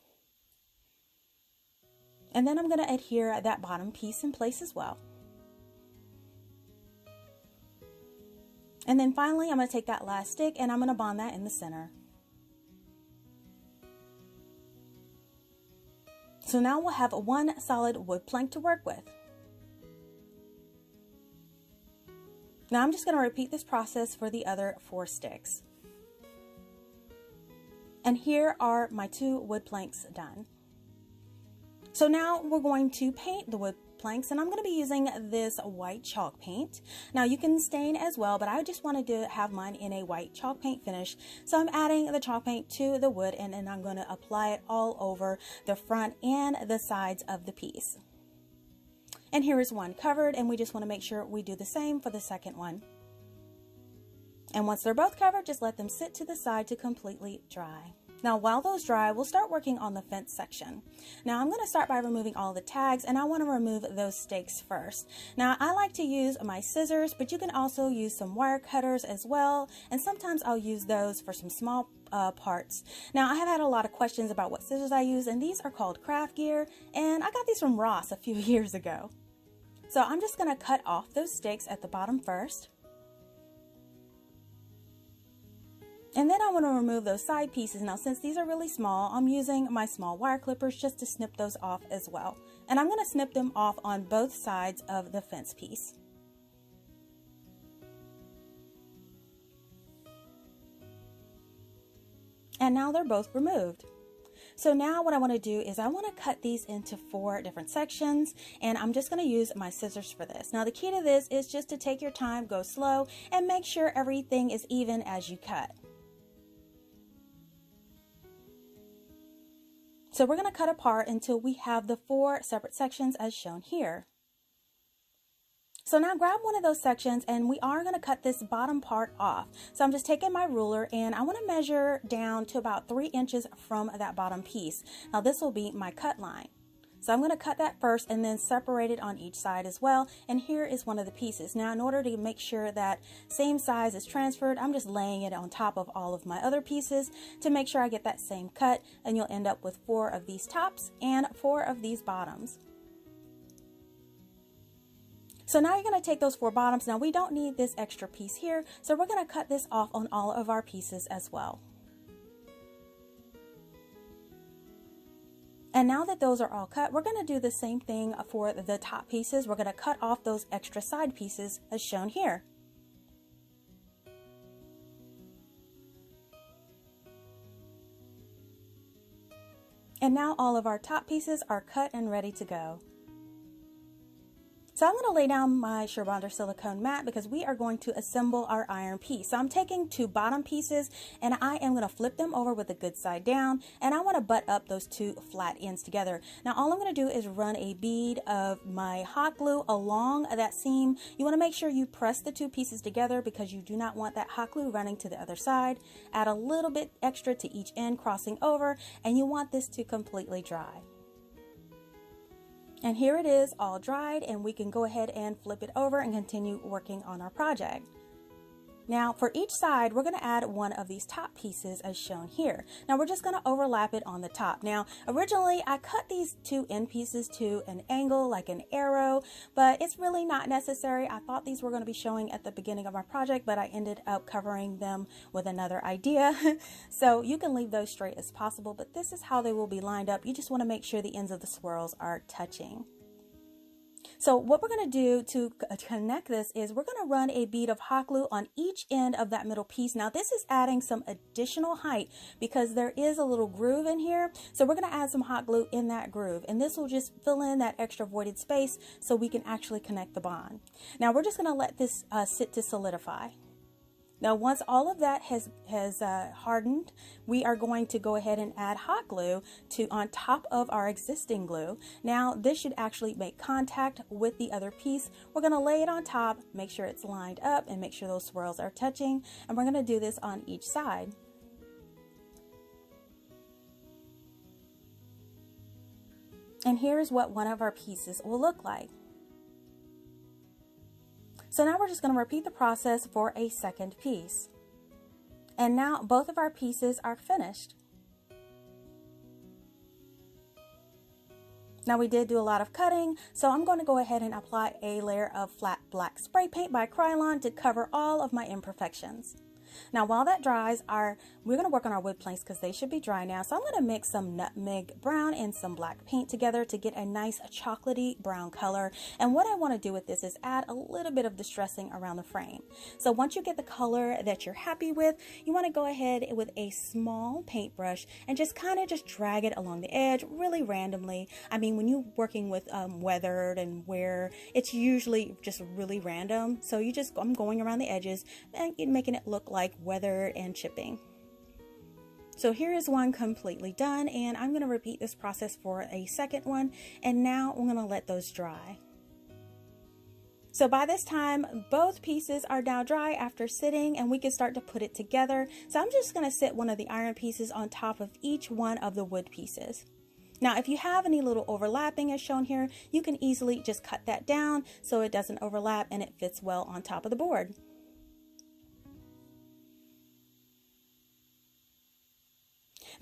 And then I'm going to adhere that bottom piece in place as well. And then finally I'm going to take that last stick and I'm going to bond that in the center. So now we'll have one solid wood plank to work with. Now I'm just going to repeat this process for the other 4 sticks. And here are my 2 wood planks done. So now we're going to paint the wood planks, and I'm going to be using this white chalk paint. Now you can stain as well, but I just wanted to have mine in a white chalk paint finish. So I'm adding the chalk paint to the wood, and then I'm going to apply it all over the front and the sides of the piece. And here is one covered, and we just want to make sure we do the same for the second one. And once they're both covered, just let them sit to the side to completely dry. Now while those dry, we'll start working on the fence section. Now I'm going to start by removing all the tags, and I want to remove those stakes first. Now I like to use my scissors, but you can also use some wire cutters as well, and sometimes I'll use those for some small parts. Now I have had a lot of questions about what scissors I use, and these are called Craft Gear, and I got these from Ross a few years ago. So I'm just going to cut off those stakes at the bottom first. And then I want to remove those side pieces. Now since these are really small, I'm using my small wire clippers just to snip those off as well. And I'm going to snip them off on both sides of the fence piece. And now they're both removed. So now what I want to do is I want to cut these into 4 different sections, and I'm just going to use my scissors for this. Now the key to this is just to take your time, go slow, and make sure everything is even as you cut. So we're going to cut apart until we have the 4 separate sections as shown here. So now grab one of those sections, and we are going to cut this bottom part off. So I'm just taking my ruler, and I want to measure down to about 3 inches from that bottom piece. Now this will be my cut line. So I'm going to cut that first and then separate it on each side as well. And here is one of the pieces. Now in order to make sure that same size is transferred, I'm just laying it on top of all of my other pieces to make sure I get that same cut, and you'll end up with 4 of these tops and 4 of these bottoms. So now you're going to take those 4 bottoms. Now we don't need this extra piece here, so we're going to cut this off on all of our pieces as well. And now that those are all cut, we're going to do the same thing for the top pieces. We're going to cut off those extra side pieces as shown here. And now all of our top pieces are cut and ready to go. So I'm going to lay down my Sure Bonder silicone mat because we are going to assemble our iron piece. So I'm taking 2 bottom pieces, and I am going to flip them over with the good side down, and I want to butt up those 2 flat ends together. Now all I'm going to do is run a bead of my hot glue along that seam. You want to make sure you press the 2 pieces together because you do not want that hot glue running to the other side. Add a little bit extra to each end crossing over, and you want this to completely dry. And here it is all dried, and we can go ahead and flip it over and continue working on our project. Now for each side, we're going to add one of these top pieces as shown here. Now we're just going to overlap it on the top. Now originally I cut these 2 end pieces to an angle like an arrow, but it's really not necessary. I thought these were going to be showing at the beginning of our project, but I ended up covering them with another idea. So you can leave those straight as possible, but this is how they will be lined up. You just want to make sure the ends of the swirls are touching. So what we're going to do to connect this is we're going to run a bead of hot glue on each end of that middle piece. Now this is adding some additional height because there is a little groove in here. So we're going to add some hot glue in that groove, and this will just fill in that extra voided space so we can actually connect the bond. Now we're just going to let this sit to solidify. Now once all of that has hardened, we are going to go ahead and add hot glue on top of our existing glue. Now this should actually make contact with the other piece. We're going to lay it on top, make sure it's lined up, and make sure those swirls are touching. And we're going to do this on each side. And here's what one of our pieces will look like. So now we're just going to repeat the process for a second piece. And now both of our pieces are finished. Now we did do a lot of cutting, so I'm going to go ahead and apply a layer of flat black spray paint by Krylon to cover all of my imperfections. Now while that dries, we're going to work on our wood planks because they should be dry now. So I'm going to mix some nutmeg brown and some black paint together to get a nice chocolatey brown color. And what I want to do with this is add a little bit of distressing around the frame. So once you get the color that you're happy with, you want to go ahead with a small paintbrush and just kind of drag it along the edge really randomly. I mean, when you're working with weathered and wear, it's usually just really random. So I'm going around the edges and making it look like weathered and chipping. So here is one completely done, and I'm going to repeat this process for a second one, and now I'm going to let those dry. So by this time, both pieces are now dry after sitting, and we can start to put it together. So I'm just going to sit one of the iron pieces on top of each one of the wood pieces. Now, if you have any little overlapping as shown here, you can easily just cut that down so it doesn't overlap and it fits well on top of the board.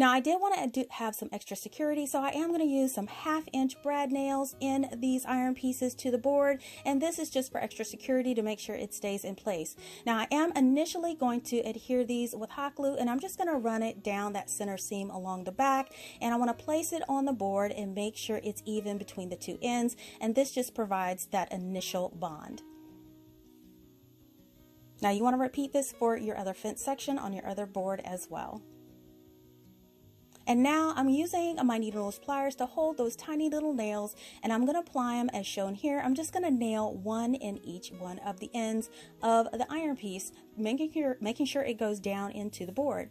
Now I did want to have some extra security, so I am going to use some 1/2-inch brad nails in these iron pieces to the board, and this is just for extra security to make sure it stays in place. Now I am initially going to adhere these with hot glue, and I'm just going to run it down that center seam along the back, and I want to place it on the board and make sure it's even between the two ends, and this just provides that initial bond. Now you want to repeat this for your other fence section on your other board as well. And now I'm using my needle nose pliers to hold those tiny little nails, and I'm going to apply them as shown here. I'm just going to nail one in each one of the ends of the iron piece, making sure it goes down into the board.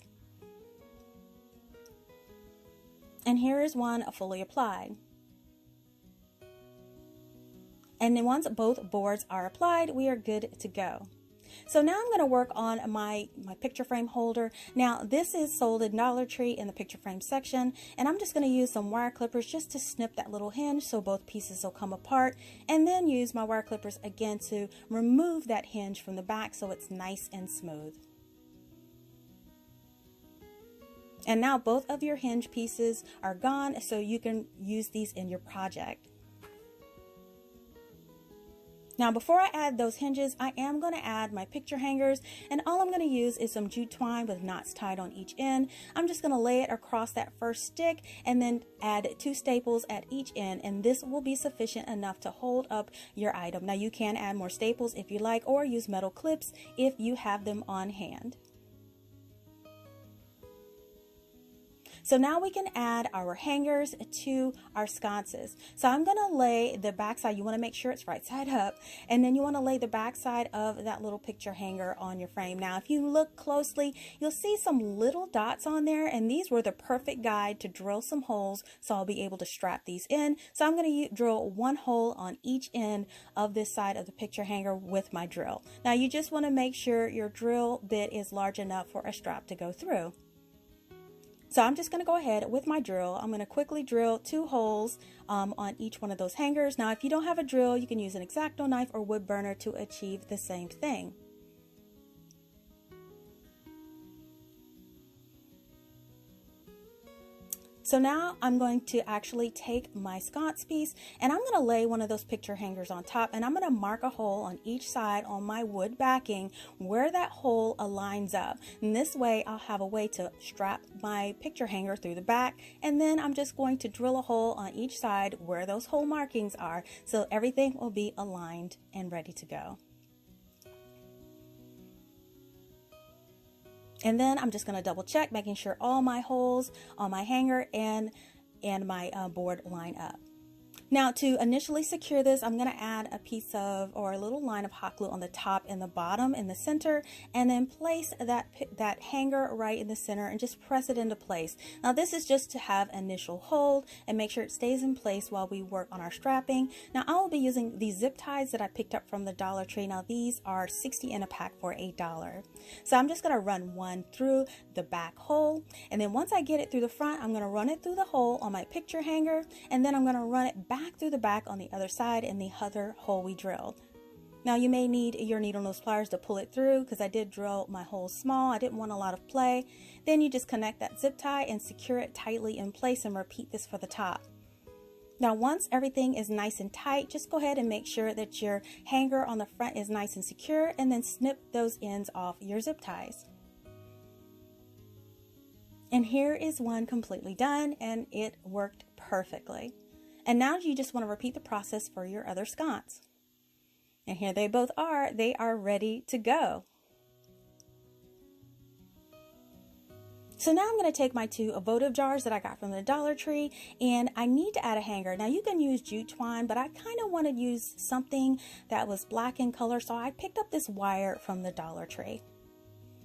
And here is one fully applied. And then once both boards are applied, we are good to go. So now I'm going to work on my picture frame holder. Now this is sold at Dollar Tree in the picture frame section, and I'm just going to use some wire clippers just to snip that little hinge so both pieces will come apart, and then use my wire clippers again to remove that hinge from the back so it's nice and smooth. And now both of your hinge pieces are gone, so you can use these in your project. Now before I add those hinges, I am going to add my picture hangers, and all I'm going to use is some jute twine with knots tied on each end. I'm just going to lay it across that first stick and then add 2 staples at each end, and this will be sufficient enough to hold up your item. Now you can add more staples if you like, or use metal clips if you have them on hand. So now we can add our hangers to our sconces. So I'm going to lay the back side. You want to make sure it's right side up, and then you want to lay the back side of that little picture hanger on your frame. Now if you look closely, you'll see some little dots on there, and these were the perfect guide to drill some holes so I'll be able to strap these in. So I'm going to drill 1 hole on each end of this side of the picture hanger with my drill. Now you just want to make sure your drill bit is large enough for a strap to go through. So I'm just going to go ahead with my drill. I'm going to quickly drill 2 holes on each one of those hangers. Now if you don't have a drill, you can use an X-Acto knife or wood burner to achieve the same thing. So now I'm going to actually take my sconce piece and I'm going to lay one of those picture hangers on top, and I'm going to mark a hole on each side on my wood backing where that hole aligns up. And this way I'll have a way to strap my picture hanger through the back, and then I'm just going to drill a hole on each side where those hole markings are, so everything will be aligned and ready to go. And then I'm just going to double check, making sure all my holes on my hanger and my board line up. Now, to initially secure this, I'm going to add a piece of, or a little line of hot glue on the top and the bottom in the center, and then place that hanger right in the center and just press it into place. Now, this is just to have initial hold and make sure it stays in place while we work on our strapping. Now, I will be using these zip ties that I picked up from the Dollar Tree. Now, these are 60 in a pack for $8. So I'm just going to run one through the back hole, and then once I get it through the front, I'm going to run it through the hole on my picture hanger, and then I'm going to run it back through the back on the other side in the other hole we drilled. Now, you may need your needle nose pliers to pull it through, because I did drill my hole small. I didn't want a lot of play. Then you just connect that zip tie and secure it tightly in place, and repeat this for the top. Now, once everything is nice and tight, just go ahead and make sure that your hanger on the front is nice and secure, and then snip those ends off your zip ties. And here is one completely done, and it worked perfectly. And now you just want to repeat the process for your other sconce. And here they both are. They are ready to go. So now I'm going to take my two votive jars that I got from the Dollar Tree, and I need to add a hanger. Now, you can use jute twine, but I kind of want to use something that was black in color, so I picked up this wire from the Dollar Tree.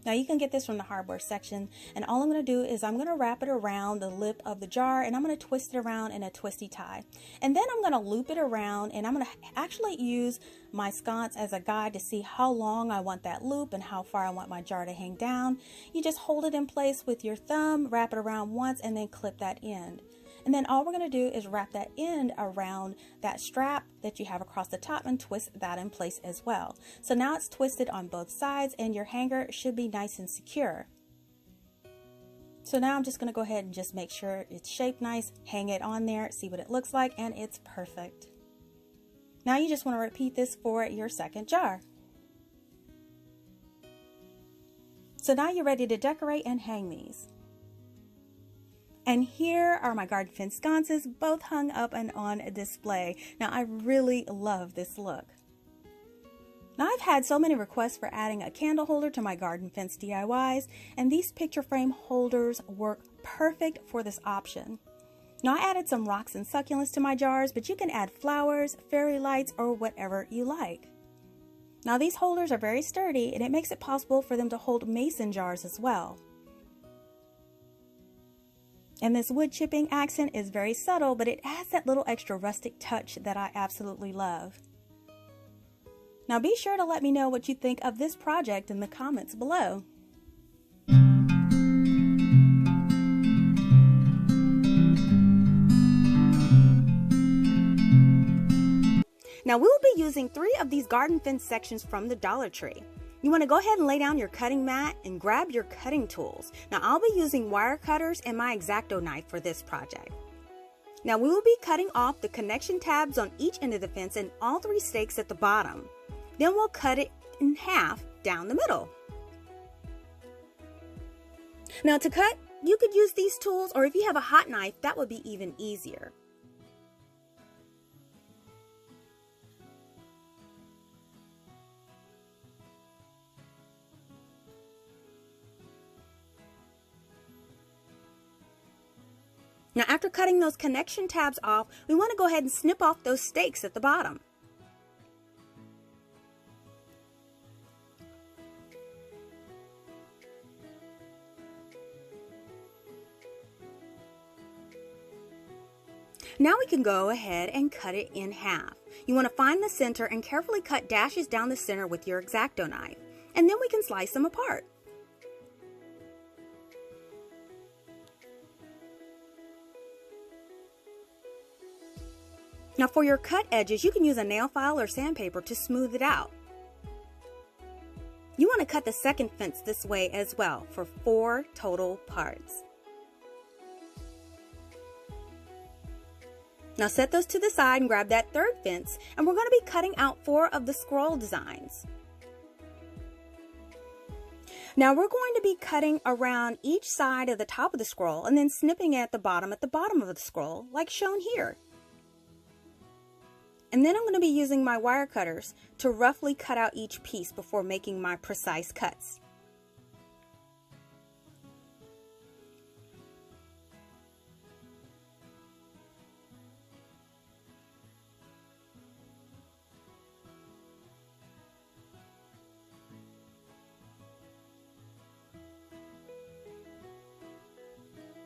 Now, you can get this from the hardware section, and all I'm going to do is I'm going to wrap it around the lip of the jar, and I'm going to twist it around in a twisty tie. And then I'm going to loop it around, and I'm going to actually use my sconce as a guide to see how long I want that loop and how far I want my jar to hang down. You just hold it in place with your thumb, wrap it around once, and then clip that end. And then all we're going to do is wrap that end around that strap that you have across the top and twist that in place as well. So now it's twisted on both sides, and your hanger should be nice and secure. So now I'm just going to go ahead and just make sure it's shaped nice, hang it on there, see what it looks like, and it's perfect. Now you just want to repeat this for your second jar. So now you're ready to decorate and hang these. And here are my garden fence sconces, both hung up and on display. Now, I really love this look. Now, I've had so many requests for adding a candle holder to my garden fence DIYs, and these picture frame holders work perfect for this option. Now, I added some rocks and succulents to my jars, but you can add flowers, fairy lights, or whatever you like. Now, these holders are very sturdy, and it makes it possible for them to hold mason jars as well. And this wood chipping accent is very subtle, but it adds that little extra rustic touch that I absolutely love. Now, be sure to let me know what you think of this project in the comments below. Now, we will be using 3 of these garden fence sections from the Dollar Tree. You want to go ahead and lay down your cutting mat and grab your cutting tools. Now, I'll be using wire cutters and my X-Acto knife for this project. Now, we will be cutting off the connection tabs on each end of the fence and all 3 stakes at the bottom. Then we'll cut it in half down the middle. Now, to cut, you could use these tools, or if you have a hot knife, that would be even easier. Now, after cutting those connection tabs off, we want to go ahead and snip off those stakes at the bottom. Now we can go ahead and cut it in half. You want to find the center and carefully cut dashes down the center with your X-Acto knife, and then we can slice them apart. Now, for your cut edges, you can use a nail file or sandpaper to smooth it out. You want to cut the second fence this way as well for 4 total parts. Now set those to the side and grab that third fence, and we're going to be cutting out 4 of the scroll designs. Now we're going to be cutting around each side of the top of the scroll and then snipping at the bottom of the scroll, like shown here. And then I'm going to be using my wire cutters to roughly cut out each piece before making my precise cuts.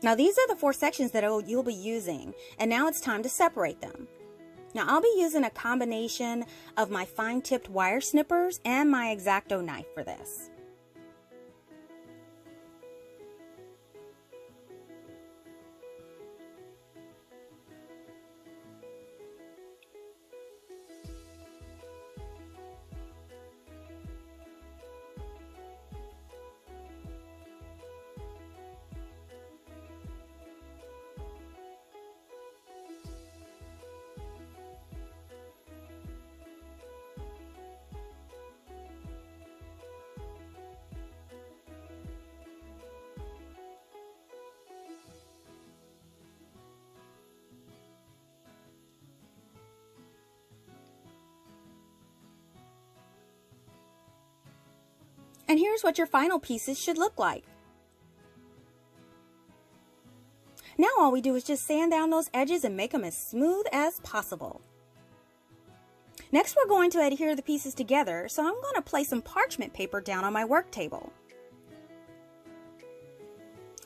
Now these are the 4 sections that you'll be using, and now it's time to separate them. Now I'll be using a combination of my fine-tipped wire snippers and my X-Acto knife for this. And here's what your final pieces should look like. Now all we do is just sand down those edges and make them as smooth as possible. Next we're going to adhere the pieces together, so I'm going to place some parchment paper down on my work table.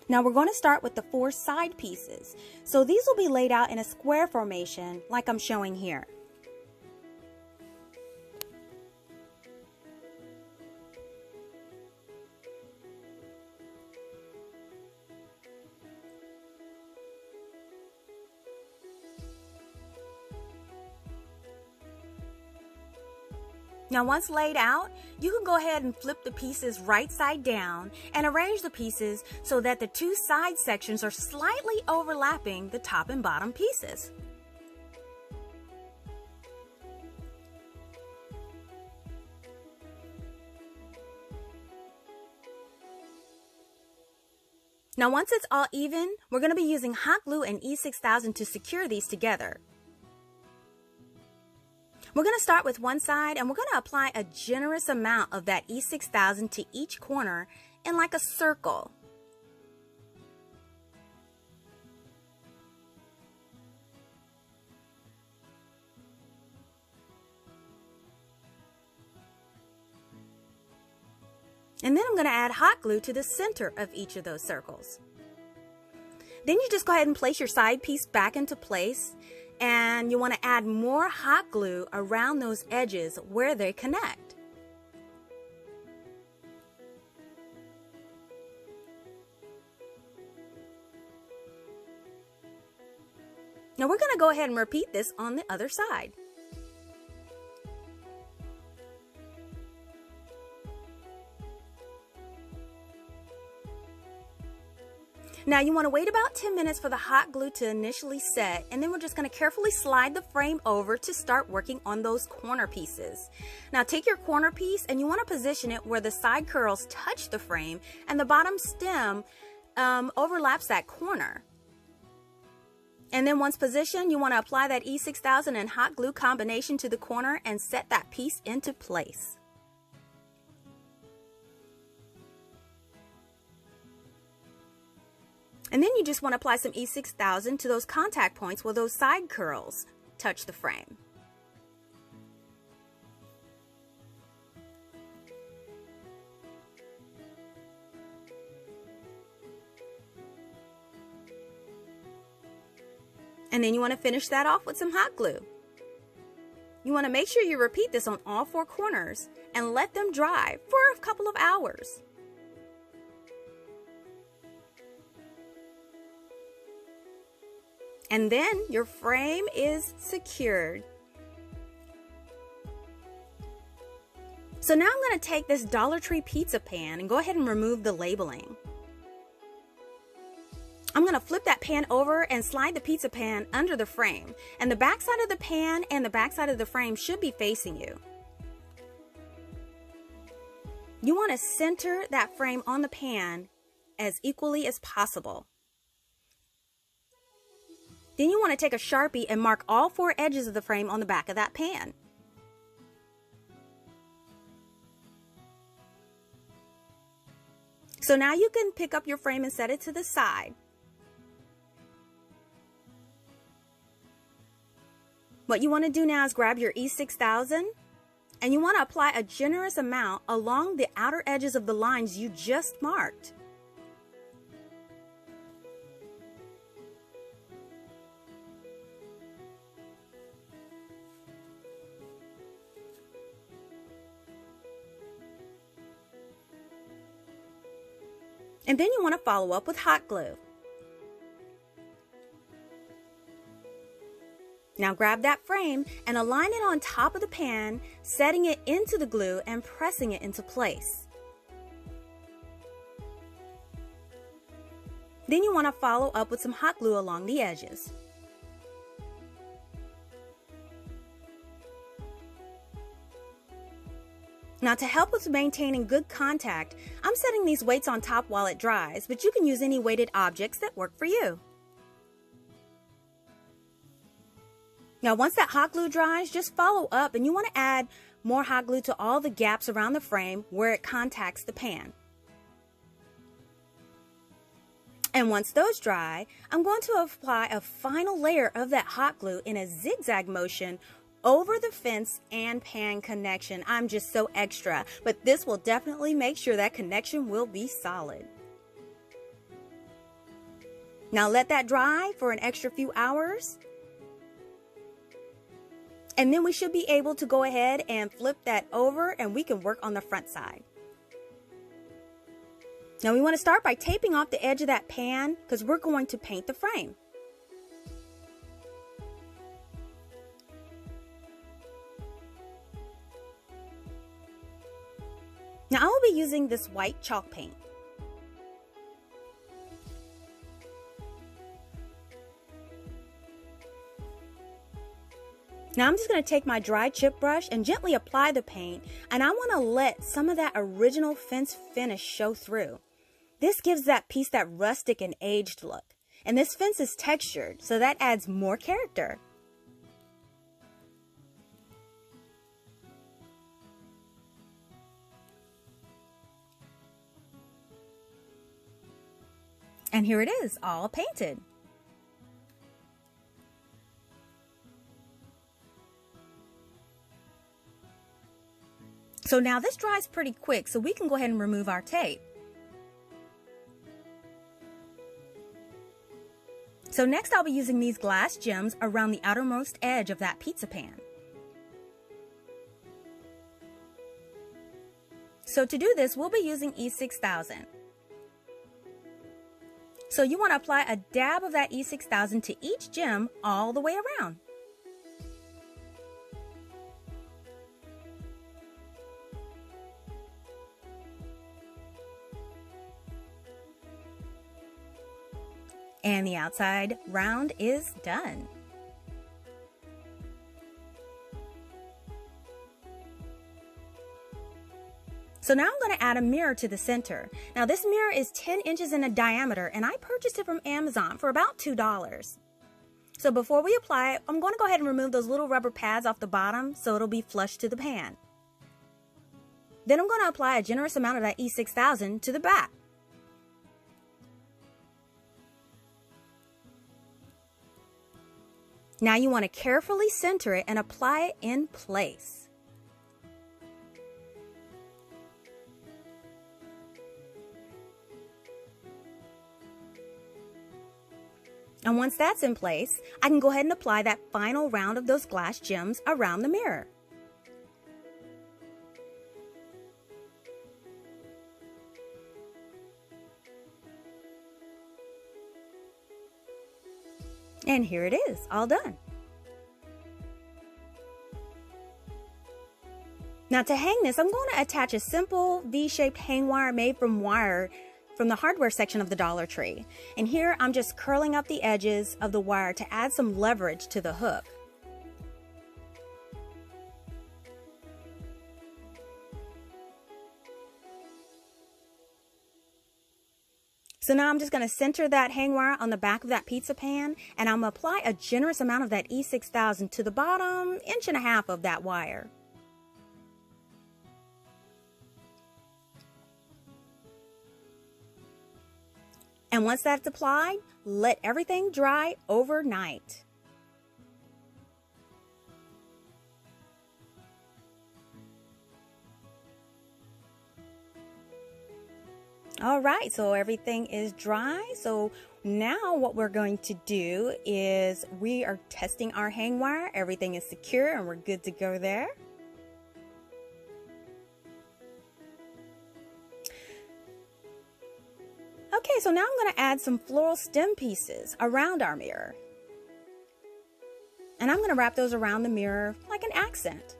Now we're going to start with the 4 side pieces. So these will be laid out in a square formation like I'm showing here. Now once laid out, you can go ahead and flip the pieces right side down and arrange the pieces so that the 2 side sections are slightly overlapping the top and bottom pieces. Now once it's all even, we're going to be using hot glue and E6000 to secure these together. We're going to start with one side and we're going to apply a generous amount of that E6000 to each corner in like a circle. And then I'm going to add hot glue to the center of each of those circles. Then you just go ahead and place your side piece back into place. And you want to add more hot glue around those edges where they connect. Now we're going to go ahead and repeat this on the other side. Now you want to wait about 10 minutes for the hot glue to initially set, and then we're just going to carefully slide the frame over to start working on those corner pieces. Now take your corner piece and you want to position it where the side curls touch the frame and the bottom stem overlaps that corner. And then once positioned, you want to apply that E6000 and hot glue combination to the corner and set that piece into place. And then you just want to apply some E6000 to those contact points where those side curls touch the frame. And then you want to finish that off with some hot glue. You want to make sure you repeat this on all 4 corners and let them dry for a couple of hours. And then your frame is secured. So now I'm going to take this Dollar Tree pizza pan and go ahead and remove the labeling. I'm going going to flip that pan over and slide the pizza pan under the frame. And the back side of the pan and the back side of the frame should be facing you. You want to center that frame on the pan as equally as possible. Then you want to take a Sharpie and mark all 4 edges of the frame on the back of that pan. So now you can pick up your frame and set it to the side. What you want to do now is grab your E6000 and you want to apply a generous amount along the outer edges of the lines you just marked. And then you want to follow up with hot glue. Now grab that frame and align it on top of the pan, setting it into the glue and pressing it into place. Then you want to follow up with some hot glue along the edges. Now to help with maintaining good contact, I'm setting these weights on top while it dries, but you can use any weighted objects that work for you. Now once that hot glue dries, just follow up and you want to add more hot glue to all the gaps around the frame where it contacts the pan. And once those dry, I'm going to apply a final layer of that hot glue in a zigzag motion over the fence and pan connection. I'm just so extra, but this will definitely make sure that connection will be solid. Now let that dry for an extra few hours. And then we should be able to go ahead and flip that over and we can work on the front side. Now we want to start by taping off the edge of that pan because we're going to paint the frame. Now I will be using this white chalk paint. Now I'm just going to take my dry chip brush and gently apply the paint, and I want to let some of that original fence finish show through. This gives that piece that rustic and aged look, and this fence is textured, so that adds more character. And here it is, all painted. So now this dries pretty quick, so we can go ahead and remove our tape. So next I'll be using these glass gems around the outermost edge of that pizza pan. So to do this, we'll be using E6000. So you want to apply a dab of that E6000 to each gem all the way around. And the outside round is done. So now I'm going to add a mirror to the center. Now this mirror is 10 inches in diameter and I purchased it from Amazon for about $2. So before we apply it, I'm going to go ahead and remove those little rubber pads off the bottom so it'll be flush to the pan. Then I'm going to apply a generous amount of that E6000 to the back. Now you want to carefully center it and apply it in place. And once that's in place, I can go ahead and apply that final round of those glass gems around the mirror. And here it is, all done. Now to hang this, I'm going to attach a simple V-shaped hang wire made from wire from the hardware section of the Dollar Tree. And here I'm just curling up the edges of the wire to add some leverage to the hook. So now I'm just going to center that hang wire on the back of that pizza pan, and I'm going to apply a generous amount of that E6000 to the bottom 1.5 inch of that wire. And once that's applied, let everything dry overnight. All right, so everything is dry. So now what we're going to do is we are testing our hang wire. Everything is secure and we're good to go there. Okay, so now I'm going to add some floral stem pieces around our mirror. And I'm going to wrap those around the mirror like an accent.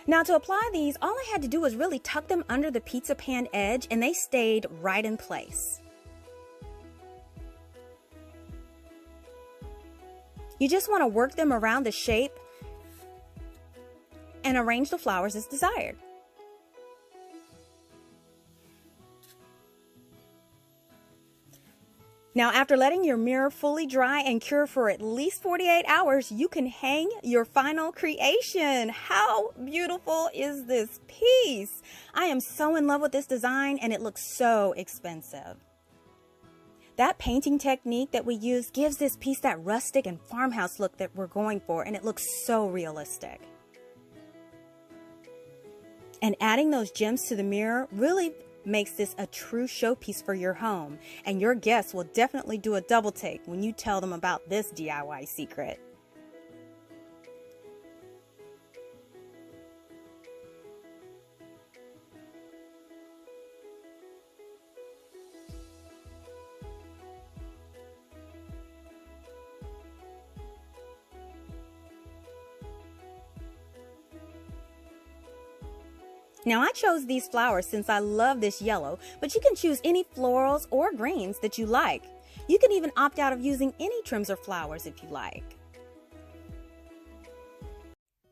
Now to apply these, all I had to do was really tuck them under the pizza pan edge and they stayed right in place. You just want to work them around the shape and arrange the flowers as desired. Now, after letting your mirror fully dry and cure for at least 48 hours, you can hang your final creation. How beautiful is this piece? I am so in love with this design and it looks so expensive. That painting technique that we use gives this piece that rustic and farmhouse look that we're going for, and it looks so realistic. And adding those gems to the mirror really makes this a true showpiece for your home, and your guests will definitely do a double take when you tell them about this DIY secret. Now I chose these flowers since I love this yellow, but you can choose any florals or greens that you like. You can even opt out of using any trims or flowers if you like.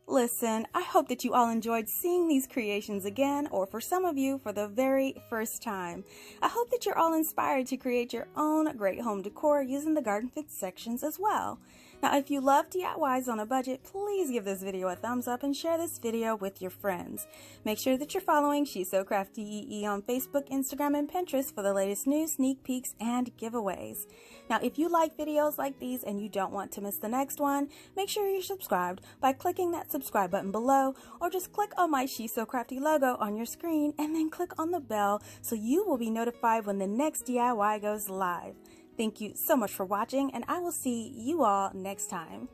Listen, I hope that you all enjoyed seeing these creations again, or for some of you, for the very first time. I hope that you're all inspired to create your own great home decor using the Garden Fit sections as well. Now, if you love DIYs on a budget, please give this video a thumbs up and share this video with your friends. Make sure that you're following She's So Crafty on Facebook, Instagram, and Pinterest for the latest news, sneak peeks, and giveaways. Now, if you like videos like these and you don't want to miss the next one, make sure you're subscribed by clicking that subscribe button below, or just click on my She's So Crafty logo on your screen and then click on the bell so you will be notified when the next DIY goes live. Thank you so much for watching, and I will see you all next time.